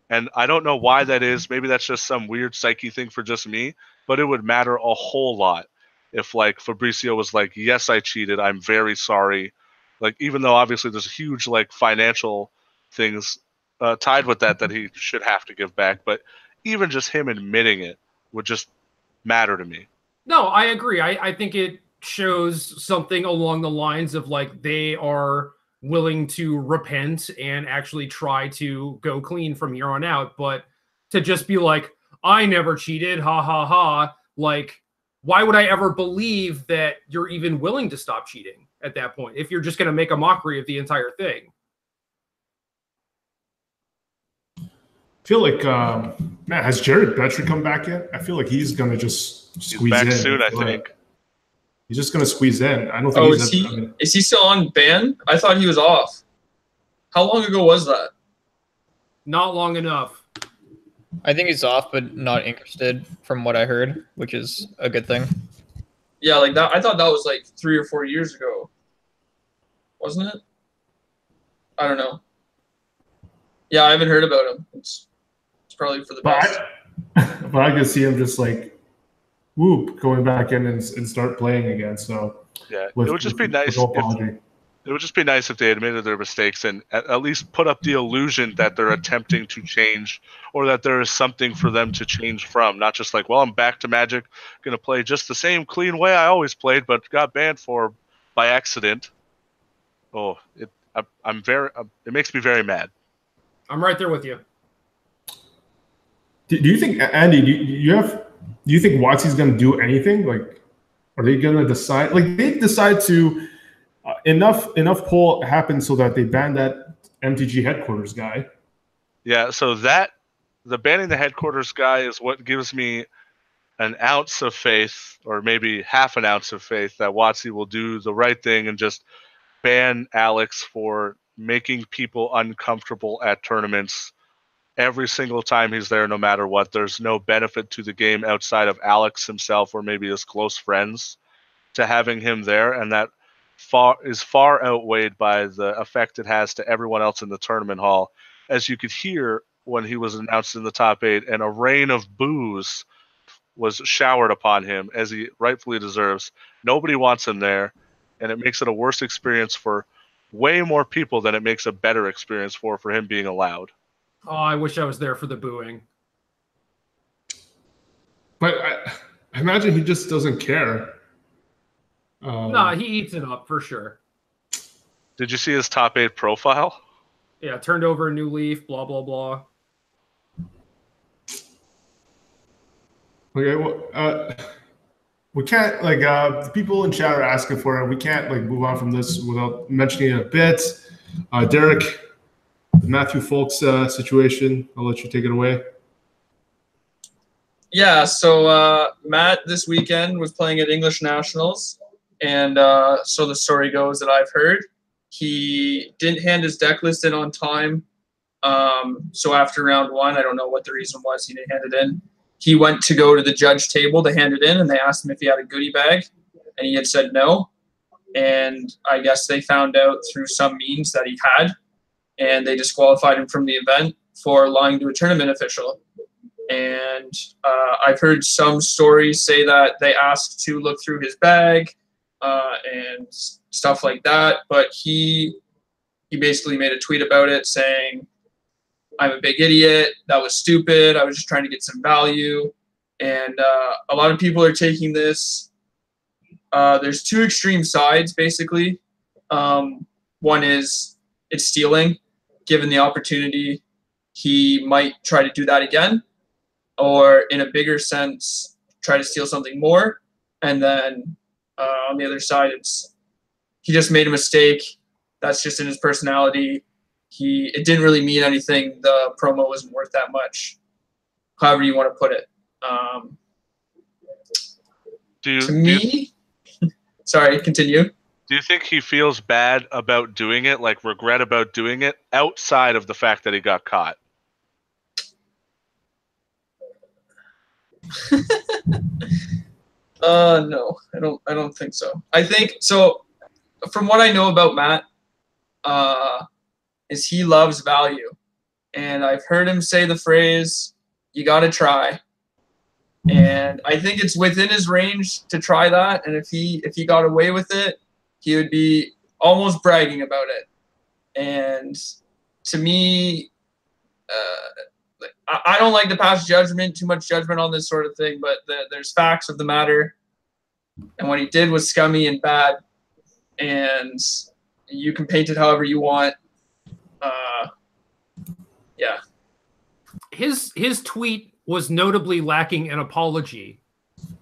And I don't know why that is. Maybe that's just some weird psyche thing for just me, but it would matter a whole lot if, like, Fabricio was like, yes, I cheated, I'm very sorry. Like, even though obviously there's huge, like, financial things tied with that he should have to give back, but even just him admitting it would just matter to me. No, I agree. I think it shows something along the lines of, like, they are willing to repent and actually try to go clean from here on out. But to just be like, I never cheated, ha ha ha, like, why would I ever believe that you're even willing to stop cheating at that point if you're just going to make a mockery of the entire thing? I feel like, man, has Jared Betcher come back yet? I feel like he's going to just squeeze in. He's back soon, I think. He's just going to squeeze in. I don't think is he still on ban? I thought he was off. How long ago was that? Not long enough. I think he's off, but not interested from what I heard, which is a good thing. Yeah, like that. I thought that was like 3 or 4 years ago. Wasn't it? I don't know. Yeah, I haven't heard about him. It's probably for the best. But I could see him just like, whoop, going back in and start playing again. So yeah, it would just be nice. It would just be nice if they admitted their mistakes and at least put up the illusion that they're attempting to change or that there is something for them to change from. Not just like, well, I'm back to Magic, going to play just the same clean way I always played, but got banned by accident. Oh, it makes me very mad. I'm right there with you. Do you think, Andy, do you think WotC's going to do anything? Like, are they going to decide? Like, they decide to enough poll happened so that they banned that MTG headquarters guy. Yeah, so the banning the headquarters guy is what gives me an ounce of faith, or maybe half an ounce of faith, that WotC will do the right thing and just ban Alex for making people uncomfortable at tournaments every single time he's there, no matter what. There's no benefit to the game outside of Alex himself or maybe his close friends to having him there, and that is far outweighed by the effect it has to everyone else in the tournament hall. As you could hear when he was announced in the top 8, and a rain of boos was showered upon him, as he rightfully deserves. Nobody wants him there, and it makes it a worse experience for way more people than it makes a better experience for him being allowed. Oh, I wish I was there for the booing. But I imagine he just doesn't care. No, he eats it up for sure. Did you see his top 8 profile? Yeah, turned over a new leaf, blah, blah, blah. Okay, well, we can't, like, the people in chat are asking for it. We can't, like, move on from this without mentioning it a bit. Derek, the Matthew Folks situation, I'll let you take it away. Yeah, so Matt this weekend was playing at English Nationals, and so the story goes that I've heard, he didn't hand his deck list in on time. So after round 1, I don't know what the reason was he didn't hand it in. He went to go to the judge table to hand it in, and they asked him if he had a goodie bag, and he had said no. And I guess they found out through some means that he had, and they disqualified him from the event for lying to a tournament official. And I've heard some stories say that they asked to look through his bag and stuff like that, but he basically made a tweet about it saying, "I'm a big idiot. That was stupid. I was just trying to get some value." And a lot of people are taking this. There's 2 extreme sides, basically. One is it's stealing. Given the opportunity, he might try to do that again. Or in a bigger sense, try to steal something more. And then on the other side, he just made a mistake. That's just in his personality. It didn't really mean anything. The promo wasn't worth that much. However you want to put it. Sorry, continue. Do you think he feels bad about doing it, like regret about doing it, outside of the fact that he got caught? No, I don't think so. I think so. From what I know about Matt, is he loves value, and I've heard him say the phrase, "You got to try," and I think it's within his range to try that. And if he got away with it, he would be almost bragging about it. And to me, I don't like to pass too much judgment on this sort of thing, but there's facts of the matter. And what he did was scummy and bad, and you can paint it however you want. Yeah. His tweet was notably lacking an apology.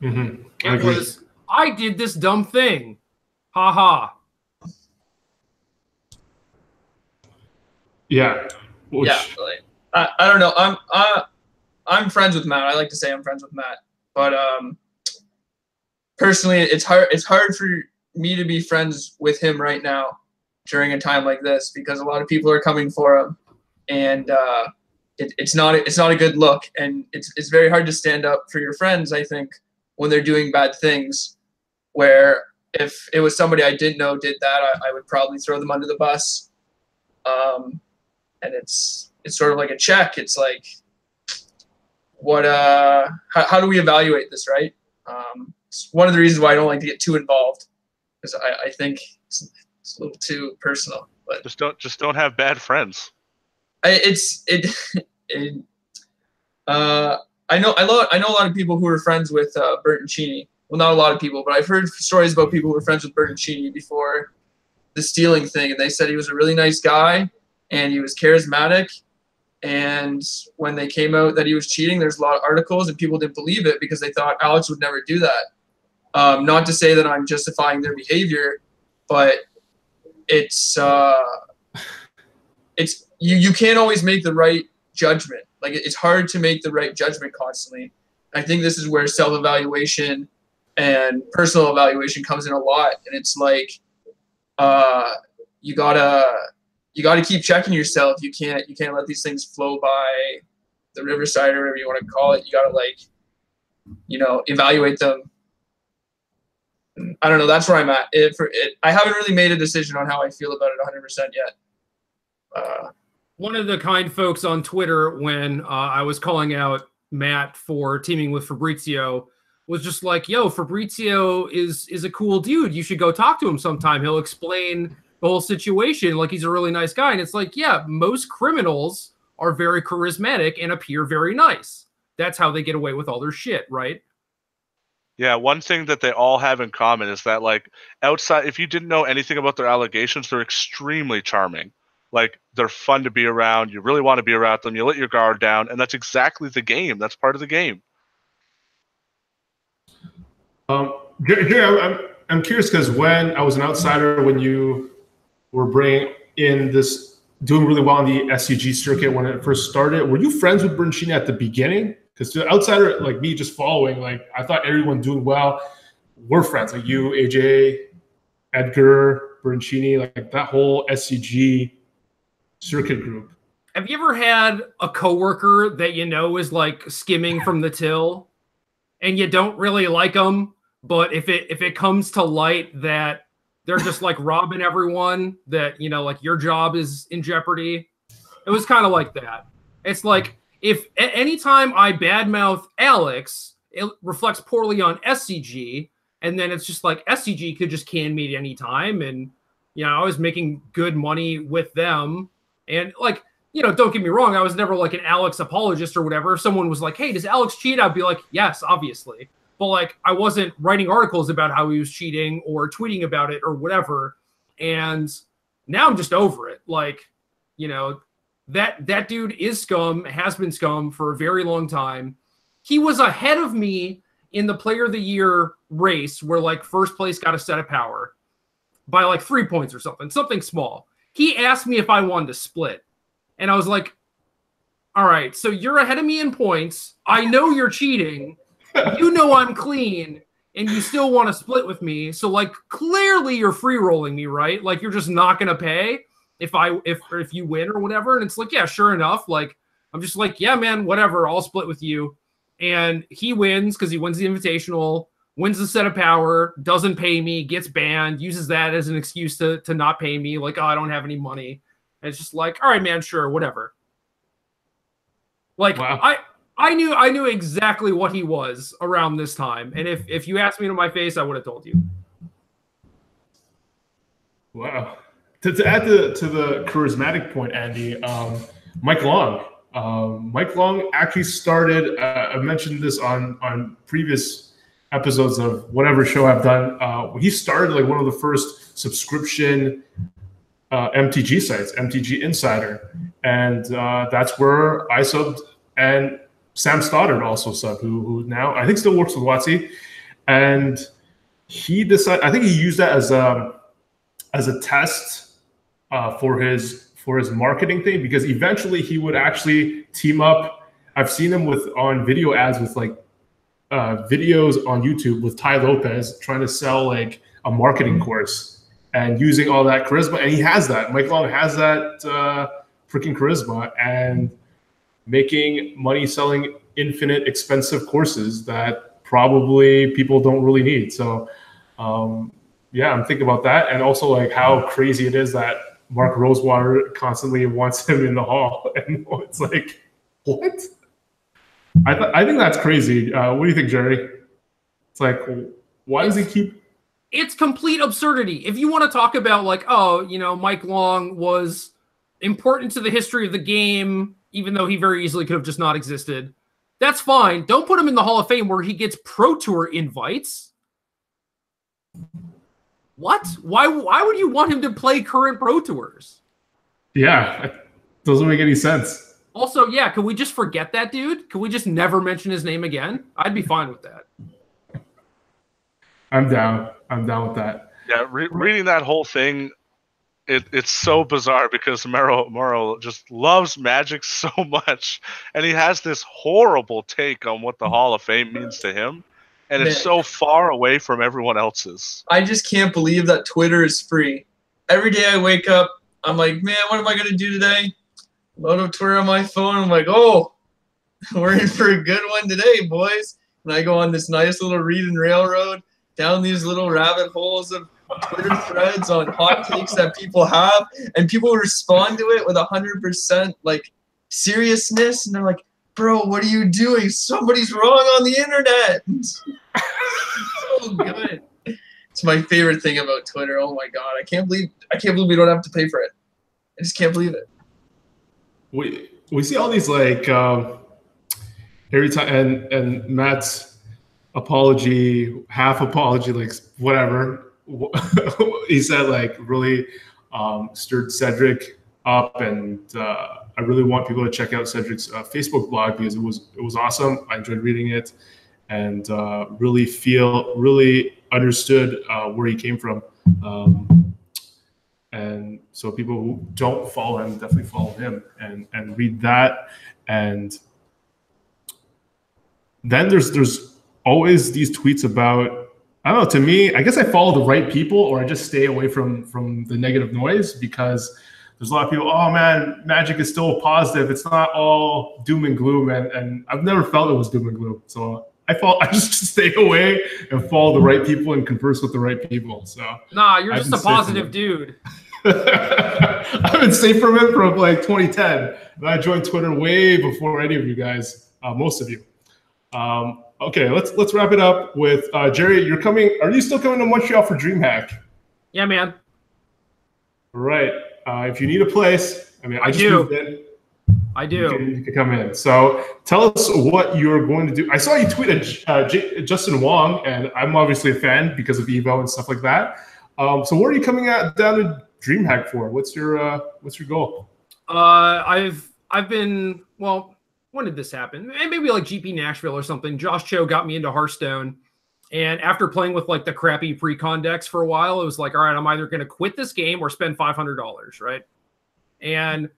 Mm-hmm. It was, "I did this dumb thing. Ha ha." Yeah. Yeah. Like, I don't know. I'm friends with Matt. I like to say I'm friends with Matt, but personally, it's hard for me to be friends with him right now during a time like this, because a lot of people are coming for him, and it's not a good look, and it's very hard to stand up for your friends, I think, when they're doing bad things. Where if it was somebody I didn't know did that, I would probably throw them under the bus. And it's sort of like a check. It's like, what? How do we evaluate this, right? It's one of the reasons why I don't like to get too involved, because I think it's a little too personal. But just don't have bad friends. I know a lot of people who are friends with Bertoncini. Well, not a lot of people, but I've heard stories about people who were friends with Bertoncini before the stealing thing, and they said he was a really nice guy and he was charismatic. And when they came out that he was cheating, there's a lot of articles, and people didn't believe it because they thought Alex would never do that. Not to say that I'm justifying their behavior, but it's you can't always make the right judgment. Like it's hard to make the right judgment constantly. I think this is where self-evaluation and personal evaluation comes in a lot. And it's like, you gotta keep checking yourself. You can't let these things flow by the riverside or whatever you want to call it. You gotta evaluate them. I don't know. That's where I'm at. I haven't really made a decision on how I feel about it 100% yet. One of the kind folks on Twitter, when I was calling out Matt for teaming with Fabrizio, was just like, yo, Fabrizio is a cool dude. You should go talk to him sometime. He'll explain the whole situation. Like, he's a really nice guy. And it's like, yeah, most criminals are very charismatic and appear very nice. That's how they get away with all their shit, right? Yeah, one thing that they all have in common is that, like, outside, if you didn't know anything about their allegations, they're extremely charming. Like, they're fun to be around. You really want to be around them. You let your guard down, and that's exactly the game. That's part of the game. Gerry, I'm curious because when I was an outsider, when you were bringing in this, doing really well on the SCG circuit when it first started, were you friends with Brincini at the beginning? Because to the outsider like me, just following, like I thought everyone doing well were friends. Like you, AJ, Edgar, Brincini, like that whole SCG circuit group. Have you ever had a coworker that you know is like skimming from the till, and you don't really like them, but if it comes to light that they're just like robbing everyone, that like your job is in jeopardy? It was kind of like that. It's like, if anytime I badmouth Alex, it reflects poorly on SCG, and then it's just like SCG could just can me at any time, and I was making good money with them, and like don't get me wrong, I was never like an Alex apologist or whatever. If someone was like, "Hey, does Alex cheat?" I'd be like, "Yes, obviously," but like I wasn't writing articles about how he was cheating or tweeting about it or whatever. And now I'm just over it. Like that dude is scum, has been scum for a very long time. He was ahead of me in the Player of the Year race where like first place got a set of power by like 3 points or something small. He asked me if I wanted to split. And I was like, all right, so you're ahead of me in points. I know you're cheating. You know I'm clean. And you still want to split with me. So like clearly you're free rolling me, right? Like you're just not going to pay if you win or whatever. And it's like, yeah, sure enough. Like, I'm just like, yeah, man, whatever. I'll split with you. And he wins because he wins the invitational, wins the set of power, doesn't pay me, gets banned, uses that as an excuse to not pay me. Like, oh, I don't have any money. And it's just like, all right, man, sure, whatever. Like, wow. I knew exactly what he was around this time. And if you asked me to my face, I would have told you. Wow. To add to the charismatic point, Andy, Mike Long. Mike Long actually started, I mentioned this on previous episodes of whatever show I've done. He started like one of the first subscription MTG sites, MTG Insider. And that's where I subbed, and Sam Stoddard also subbed, who now I think still works with WotC. And he decided, I think he used that as a test for his marketing thing, because eventually he would actually team up. I've seen him on video ads with like videos on YouTube with Ty Lopez trying to sell like a marketing course and using all that charisma. And he has that. Mike Long has that freaking charisma and making money selling infinite expensive courses that probably people don't really need. So yeah, I'm thinking about that. And also like how crazy it is that Mark Rosewater constantly wants him in the hall. And it's like, what? I think that's crazy. What do you think, Gerry? It's like, why does he keep... It's complete absurdity. If you want to talk about like, oh, Mike Long was important to the history of the game, even though he very easily could have just not existed, that's fine. Don't put him in the Hall of Fame where he gets Pro Tour invites. What? Why would you want him to play current Pro Tours? Yeah, it doesn't make any sense. Also, yeah, can we just forget that dude? Can we just never mention his name again? I'd be fine with that. I'm down with that. Yeah, reading that whole thing, it's so bizarre because Morrow just loves Magic so much, and he has this horrible take on what the Hall of Fame means to him, and it's so far away from everyone else's. I just can't believe that Twitter is free. Every day I wake up, I'm like, man, what am I going to do today? Load up Twitter on my phone. I'm like, oh, we're in for a good one today, boys. And I go on this nice little read and railroad down these little rabbit holes of Twitter threads on hot takes that people have, and people respond to it with 100% like seriousness, and they're like, bro, what are you doing? Somebody's wrong on the internet. So good. It's my favorite thing about Twitter. Oh my god, I can't believe we don't have to pay for it. I just can't believe it. We see all these like every time, and Matt's apology, half apology, like whatever. He said like really stirred Cedric up, and I really want people to check out Cedric's Facebook blog because it was awesome. I enjoyed reading it, and really understood where he came from. And so people who don't follow him definitely follow him and read that. And then there's always these tweets about, I don't know, to me, I guess I follow the right people, or I just stay away from the negative noise, because there's a lot of people, oh man, Magic is still positive. It's not all doom and gloom. And I've never felt it was doom and gloom. So I just stay away and follow the right people and converse with the right people. So nah, you're just a positive dude. I've been safe from it from like 2010. And I joined Twitter way before any of you guys, most of you. Okay, let's wrap it up with Gerry. You're coming. Are you still coming to Montreal for DreamHack? Yeah, man. Right. If you need a place, I mean, I just moved in. I do. You can come in. So tell us what you're going to do. I saw you tweet at Justin Wong, and I'm obviously a fan because of Evo and stuff like that. So what are you coming down to DreamHack for? What's your goal? I've been, well, when did this happen? Maybe like GP Nashville or something. Josh Cho got me into Hearthstone. And after playing with like the crappy pre-con decks for a while, it was like, all right, I'm either going to quit this game or spend $500, right? And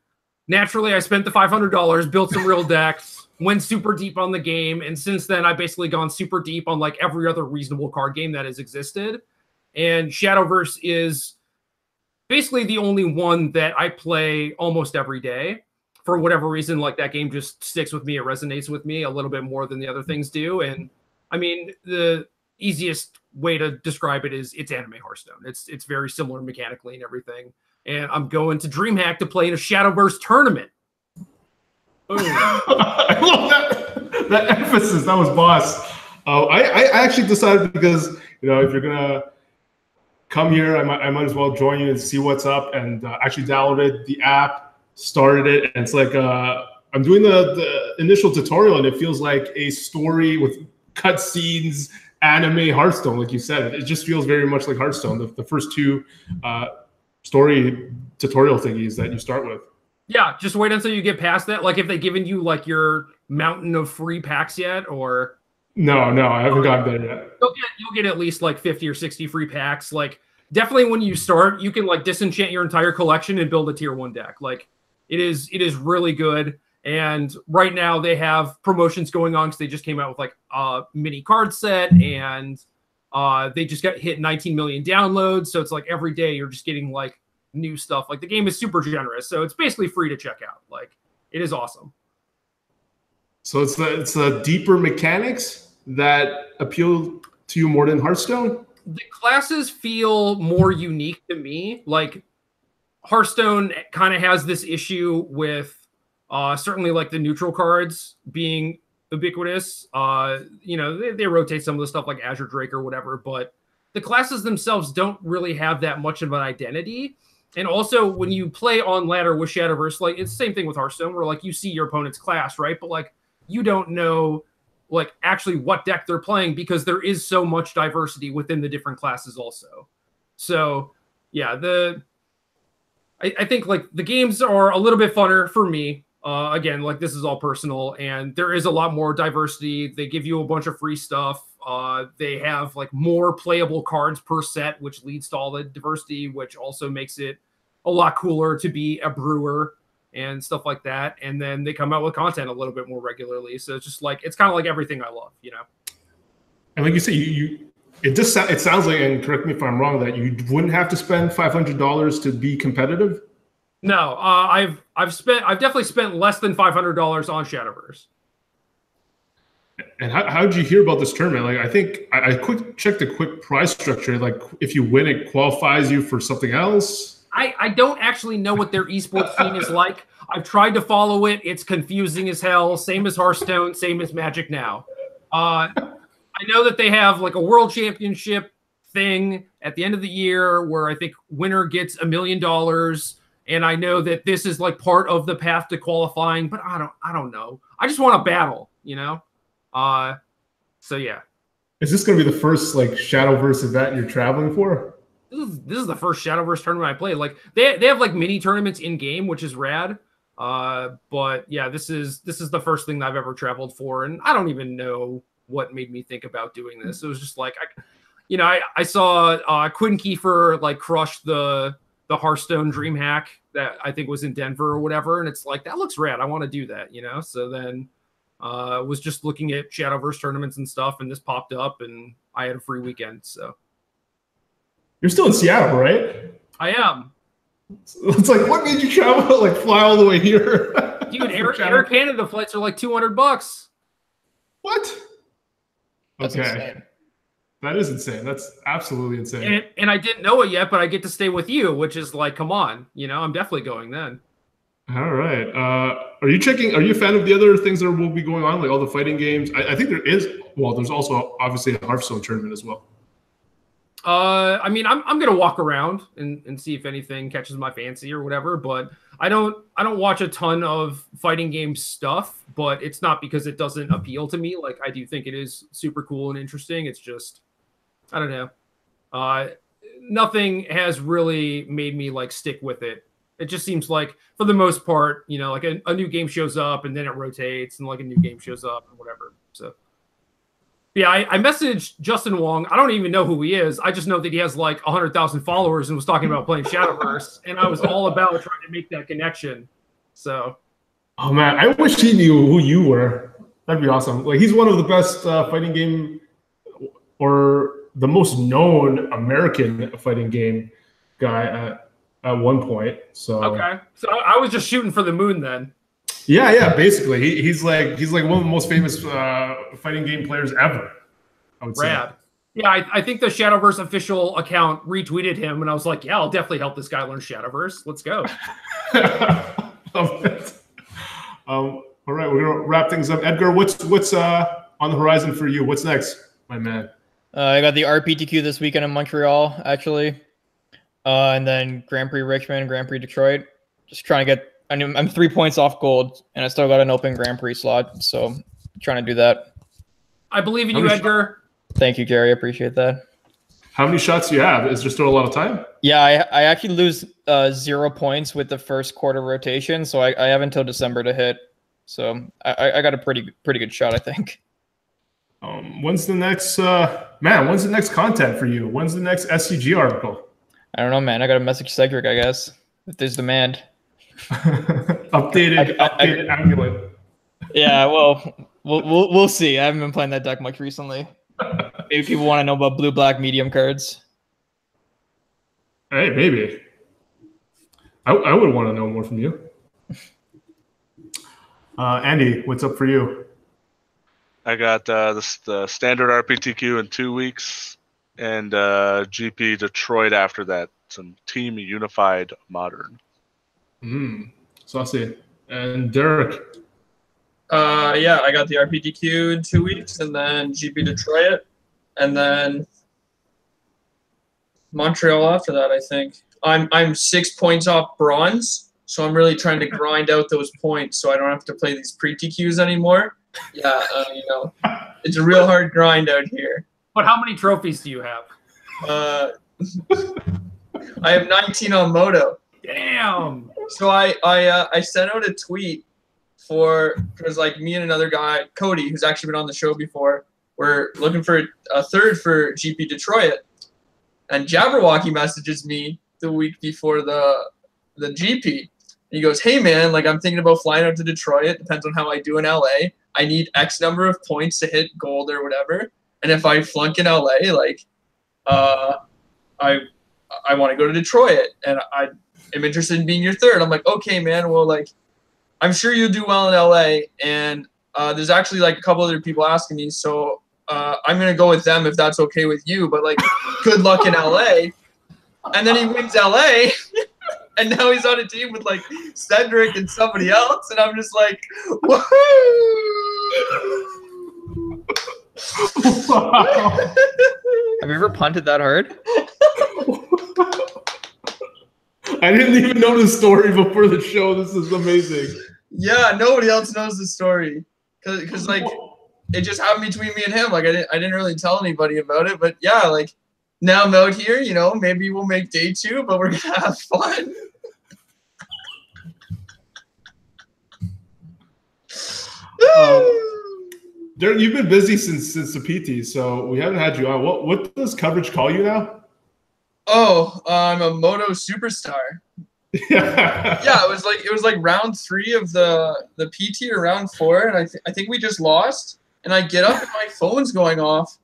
naturally, I spent the $500, built some real decks, went super deep on the game. And since then, I've basically gone super deep on like every other reasonable card game that has existed. And Shadowverse is basically the only one that I play almost every day. For whatever reason, like that game just sticks with me. It resonates with me a little bit more than the other things do. And I mean, the easiest way to describe it is it's anime Hearthstone. It's very similar mechanically and everything. And I'm going to DreamHack to play in a Shadowverse tournament. I love that emphasis. That was boss. I actually decided, because if you're gonna come here, I might as well join you and see what's up. And actually downloaded the app, started it, and it's like I'm doing the initial tutorial, and it feels like a story with cutscenes, anime Hearthstone, like you said. It just feels very much like Hearthstone. The first two story tutorial thingies that you start with. Yeah, just wait until you get past that. Like, if they've given you like your mountain of free packs yet, or no, I haven't gotten there yet. You'll get at least like 50 or 60 free packs. Like, definitely when you start, you can like disenchant your entire collection and build a tier 1 deck. Like, it is really good. And right now they have promotions going on because they just came out with like a mini card set, and they just hit 19 million downloads. So it's like every day you're just getting like new stuff. Like, the game is super generous, so it's basically free to check out. Like, it is awesome. So it's the deeper mechanics that appeal to you more than Hearthstone? The classes feel more unique to me. Like, Hearthstone kind of has this issue with certainly like the neutral cards being ubiquitous. They rotate some of the stuff like Azure Drake or whatever, but the classes themselves don't really have that much of an identity. And also, when you play on ladder with Shadowverse, like, it's the same thing with Hearthstone, where like you see your opponent's class, right? But like, you don't know like actually what deck they're playing, because there is so much diversity within the different classes also. So yeah, I think like the games are a little bit funner for me. Again, like, this is all personal, and there is a lot more diversity. They give you a bunch of free stuff. They have like more playable cards per set, which leads to all the diversity, which also makes it a lot cooler to be a brewer and stuff like that. And then they come out with content a little bit more regularly. So it's just like, it's kind of like everything I love, you know? And like you say, it sounds like, and correct me if I'm wrong, that you wouldn't have to spend $500 to be competitive. No, I've definitely spent less than $500 on Shadowverse. And how did you hear about this tournament? Like, I think I checked the quick prize structure. Like, if you win, it qualifies you for something else. I don't actually know what their esports scene is like. I've tried to follow it. It's confusing as hell. Same as Hearthstone. Same as Magic now. I know that they have like a world championship thing at the end of the year where I think winner gets $1 million. And I know that this is like part of the path to qualifying, but I don't know. I just want a battle, you know? So yeah. Is this going to be the first like Shadowverse event you're traveling for? This is the first Shadowverse tournament I played. Like they have like mini tournaments in game, which is rad. But yeah, this is the first thing that I've ever traveled for, and I don't even know what made me think about doing this. It was just like I saw Quinn Kiefer like crush the Hearthstone DreamHack that I think was in Denver or whatever, and it's like that looks rad. I want to do that, you know. So then was just looking at Shadowverse tournaments and stuff, and this popped up, and I had a free weekend. So you're still in Seattle, right? I am. It's like, what made you travel, like fly all the way here? Dude, Air Canada flights are like $200. What? That's insane. That is insane. That's absolutely insane. And I didn't know it yet, but I get to stay with you, which is like, come on, you know, I'm definitely going then. All right. Are you a fan of the other things that will be going on, like all the fighting games? I think there is. Well, there's also obviously a Hearthstone tournament as well. I mean, I'm gonna walk around and see if anything catches my fancy or whatever. But I don't watch a ton of fighting game stuff. But it's not because it doesn't appeal to me. Like I do think it is super cool and interesting. It's just I don't know. Nothing has really made me like stick with it. It just seems like, for the most part, you know, like a new game shows up and then it rotates and like a new game shows up and whatever. So, yeah, I messaged Justin Wong. I don't even know who he is. I just know that he has like 100,000 followers and was talking about playing Shadowverse. And I was all about trying to make that connection. So. Oh, man, I wish he knew who you were. That'd be awesome. Like, he's one of the best fighting game or the most known American fighting game guy at one point. So okay, so I was just shooting for the moon then. Yeah, basically he's like one of the most famous fighting game players ever, I would Rad. say. Yeah, I think the Shadowverse official account retweeted him, and I was like, yeah, I'll definitely help this guy learn Shadowverse. Let's go. Love it. All right, we're gonna wrap things up. Edgar, what's on the horizon for you? What's next, my man? I got the RPTQ this weekend in Montreal, actually. And then Grand Prix Richmond, Grand Prix Detroit. Just trying to get, I'm 3 points off gold, and I still got an open Grand Prix slot. So trying to do that. I believe in you, Edgar. Thank you, Gerry. I appreciate that. How many shots do you have? Is there still a lot of time? Yeah, I actually lose 0 points with the first quarter rotation. So I have until December to hit. So I got a pretty good shot, I think. When's the next, when's the next content for you? When's the next SCG article? I don't know, man. I got to message Cedric, I guess, if there's demand. updated amulet. Yeah, well, we'll see. I haven't been playing that deck much recently. Maybe people want to know about blue-black medium cards. Hey, maybe. I would want to know more from you. Andy, what's up for you? I got the standard RPTQ in 2 weeks. And GP Detroit after that. Some Team Unified Modern. Saucy. And Derek? Yeah, I got the RPTQ in 2 weeks, and then GP Detroit, and then Montreal after that, I think. I'm 6 points off bronze, so I'm really trying to grind out those points so I don't have to play these pre-TQs anymore. Yeah, you know, it's a real hard grind out here. But how many trophies do you have? I have 19 on Moto. Damn. So I sent out a tweet because like me and another guy, Cody, who's actually been on the show before, we're looking for a third for GP Detroit, and Jabberwocky messages me the week before the the GP. He goes, hey man, like I'm thinking about flying out to Detroit. It depends on how I do in LA. I need X number of points to hit gold or whatever. And if I flunk in LA, like I want to go to Detroit and I am interested in being your third. I'm like, okay, man, well, like I'm sure you'll do well in LA. And there's actually like a couple other people asking me, so I'm gonna go with them if that's okay with you. But like, good luck in LA. And then he wins LA. And now he's on a team with like Cedric and somebody else, and I'm just like, woohoo! Wow. Have you ever punted that hard? I didn't even know the story before the show. This is amazing. Yeah, nobody else knows the story, cause like it just happened between me and him. Like I didn't really tell anybody about it, but yeah, like now I'm out here. You know, maybe we'll make day 2, but we're gonna have fun. Darren, you've been busy since the PT, so we haven't had you on. What does coverage call you now? Oh, I'm a moto superstar. Yeah, it was like round 3 of the PT or round 4, and I think we just lost. And I get up and my phone's going off.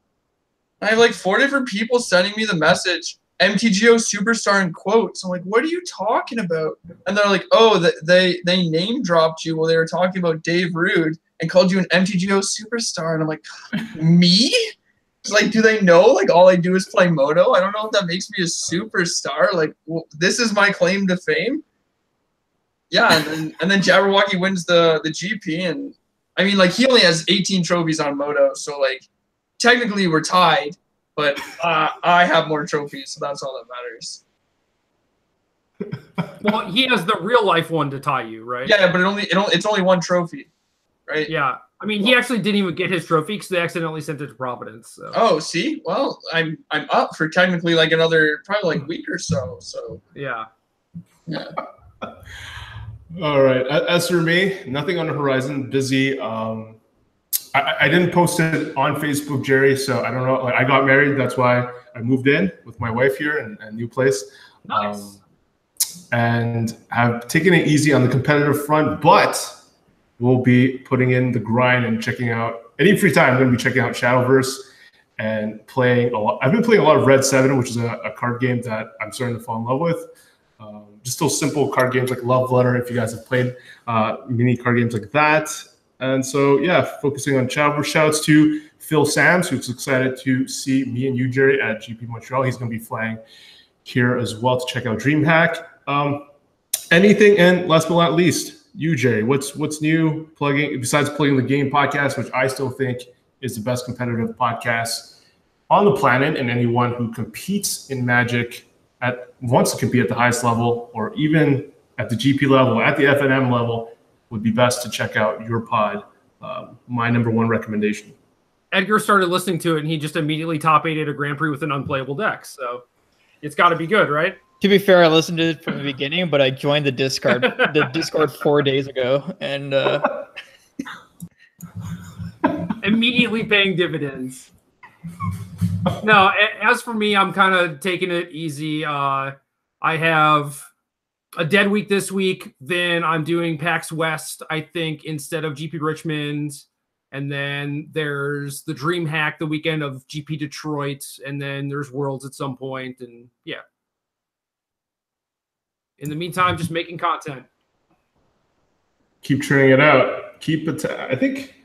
I have like 4 different people sending me the message, MTGO superstar in quotes. I'm like, what are you talking about? And they're like, oh, they name dropped you while they were talking about Dave Rude and called you an MTGO superstar. And I'm like, me? Like, do they know like all I do is play Moto? I don't know if that makes me a superstar. Like, well, this is my claim to fame. Yeah, and then Jabberwocky wins the GP, and I mean, like, he only has 18 trophies on Moto, so like technically we're tied, but I have more trophies, so that's all that matters. Well, he has the real life one to tie you, right? Yeah, but it's only 1 trophy, right? Yeah. I mean, he actually didn't even get his trophy because they accidentally sent it to Providence. So. Oh, see? Well, I'm up for technically like another probably like week or so. So yeah. All right. As for me, nothing on the horizon. Busy. I didn't post it on Facebook, Gerry. So I don't know. Like, I got married. That's why I moved in with my wife here and a new place. Nice. And have taken it easy on the competitive front, but we'll be putting in the grind and checking out any free time. I'm going to be checking out Shadowverse and playing a lot. I've been playing a lot of Red 7, which is a card game that I'm starting to fall in love with. Just those simple card games like Love Letter, if you guys have played mini card games like that. And so, yeah, focusing on Shadowverse. Shouts to Phil Sams, who's excited to see me and you, Gerry, at GP Montreal. He's going to be flying here as well to check out DreamHack. Anything, and last but not least, you, Gerry, what's new besides plugging the game podcast, which I still think is the best competitive podcast on the planet, and anyone who competes in Magic wants to compete at the highest level, or even at the GP level, at the FNM level, would be best to check out your pod. My #1 recommendation. Edgar started listening to it, and he just immediately top 8'd a Grand Prix with an unplayable deck. So it's got to be good, right? To be fair, I listened to it from the beginning, but I joined the Discord 4 days ago, and immediately paying dividends. No, as for me, I'm kind of taking it easy. I have a dead week this week. Then I'm doing PAX West, I think, instead of GP Richmond. And then there's the DreamHack the weekend of GP Detroit. And then there's Worlds at some point. And yeah. In the meantime, just making content. Keep churning it out. Keep it. I think.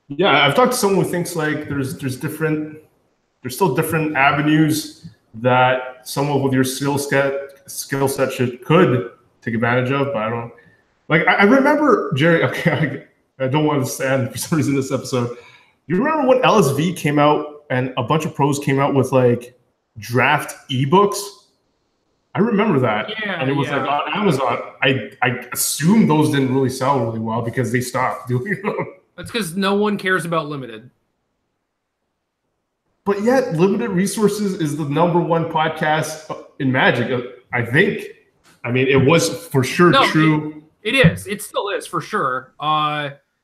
Yeah, I've talked to someone who thinks like there's still different avenues that someone with your skill set could take advantage of, but I don't. Like I remember, Gerry. Okay, I don't want to stand for some reason this episode. You remember when LSV came out and a bunch of pros came out with like draft ebooks? I remember that, and it was like on Amazon. I assume those didn't really sell really well because they stopped doing them. That's because no one cares about limited. But yet, Limited Resources is the #1 podcast in Magic, I think. I mean, it was for sure true. It is. It still is for sure.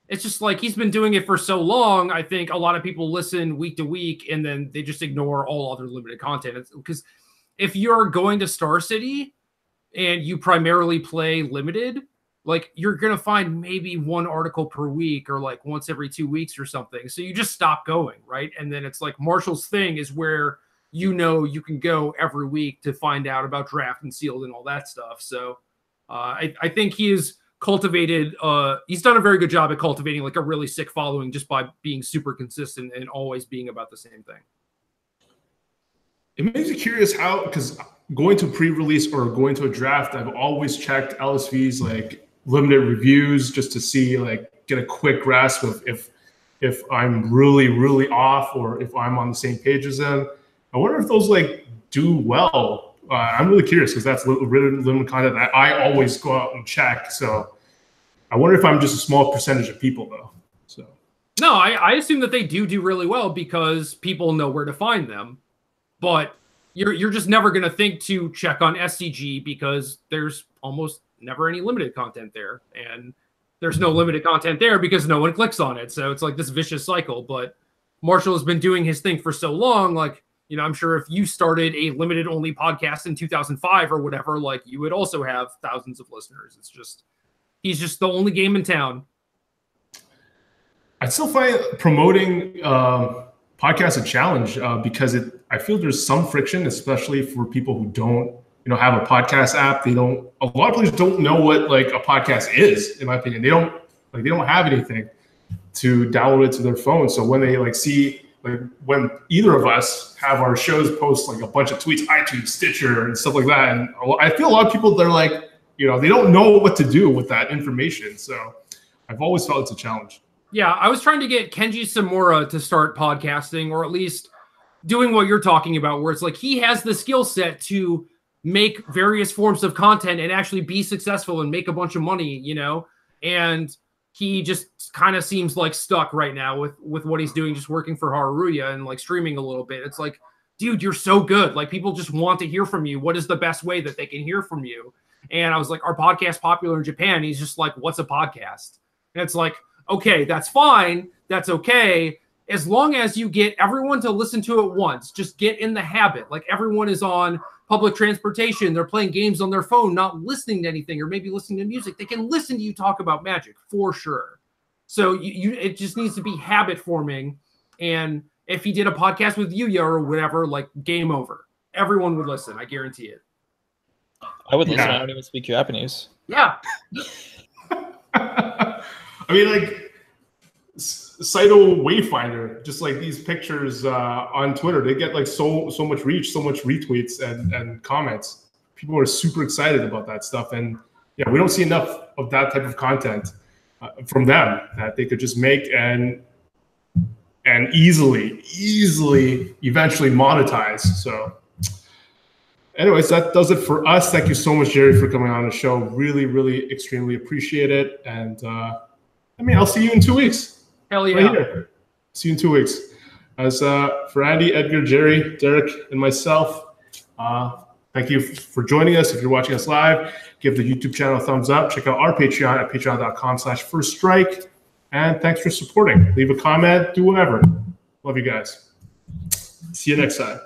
It's just like he's been doing it for so long. I think a lot of people listen week to week, and then they just ignore all other limited content. Because if you're going to Star City, and you primarily play limited, like you're going to find maybe one article per week or like once every 2 weeks or something. So you just stop going, right? And then it's like Marshall's thing is where you know you can go every week to find out about draft and sealed and all that stuff. So I think he is cultivated, he's done a very good job at cultivating like a really sick following just by being super consistent and always being about the same thing. It makes me curious how, because going to pre-release or going to a draft, I've always checked LSV's like limited reviews just to see, like, get a quick grasp of if I'm really off or if I'm on the same page as them. I wonder if those like do well. I'm really curious because that's limited content that I always go out and check. So I wonder if I'm just a small percentage of people though. So no, I assume that they do really well because people know where to find them. But you're just never going to think to check on SCG because there's almost never any limited content there. And there's no limited content there because no one clicks on it. So it's like this vicious cycle. But Marshall has been doing his thing for so long. Like, you know, I'm sure if you started a limited only podcast in 2005 or whatever, like you would also have thousands of listeners. It's just, he's just the only game in town. I still find promoting podcast a challenge because I feel there's some friction, especially for people who don't, have a podcast app. A lot of players don't know what like a podcast is, in my opinion. They don't have anything to download it to their phone. So when they like see, like when either of us have our shows post like a bunch of tweets, iTunes, Stitcher and stuff like that. And I feel a lot of people, they're like, they don't know what to do with that information. So I've always felt it's a challenge. Yeah, I was trying to get Kenji Samura to start podcasting, or at least doing what you're talking about, where it's like he has the skill set to make various forms of content and actually be successful and make a bunch of money, and he just kind of seems like stuck right now with what he's doing, just working for Haruya and like streaming a little bit. It's like, dude, you're so good. Like people just want to hear from you. What is the best way that they can hear from you? And I was like, our podcast popular in Japan? He's just like, what's a podcast? And it's like, okay, that's fine. That's okay. As long as you get everyone to listen to it once, just get in the habit. Like everyone is on public transportation. They're playing games on their phone, not listening to anything, or maybe listening to music. They can listen to you talk about Magic for sure. So it just needs to be habit forming. And if he did a podcast with Yuya or whatever, like game over. Everyone would listen. I guarantee it. I would listen. I don't even speak Japanese. Yeah. I mean, like Saito Wayfinder, just like these pictures on Twitter, they get like so much reach, so much retweets and comments. People are super excited about that stuff, and we don't see enough of that type of content from them that they could just make and easily eventually monetize. So anyways, that does it for us. Thank you so much, Gerry, for coming on the show. Really extremely appreciate it. And I'll see you in 2 weeks. Hell yeah. Right here. See you in 2 weeks. As for Andy, Edgar, Gerry, Derek, and myself, thank you for joining us. If you're watching us live, give the YouTube channel a thumbs up. Check out our Patreon at patreon.com/firststrike. And thanks for supporting. Leave a comment, do whatever. Love you guys. See you next time.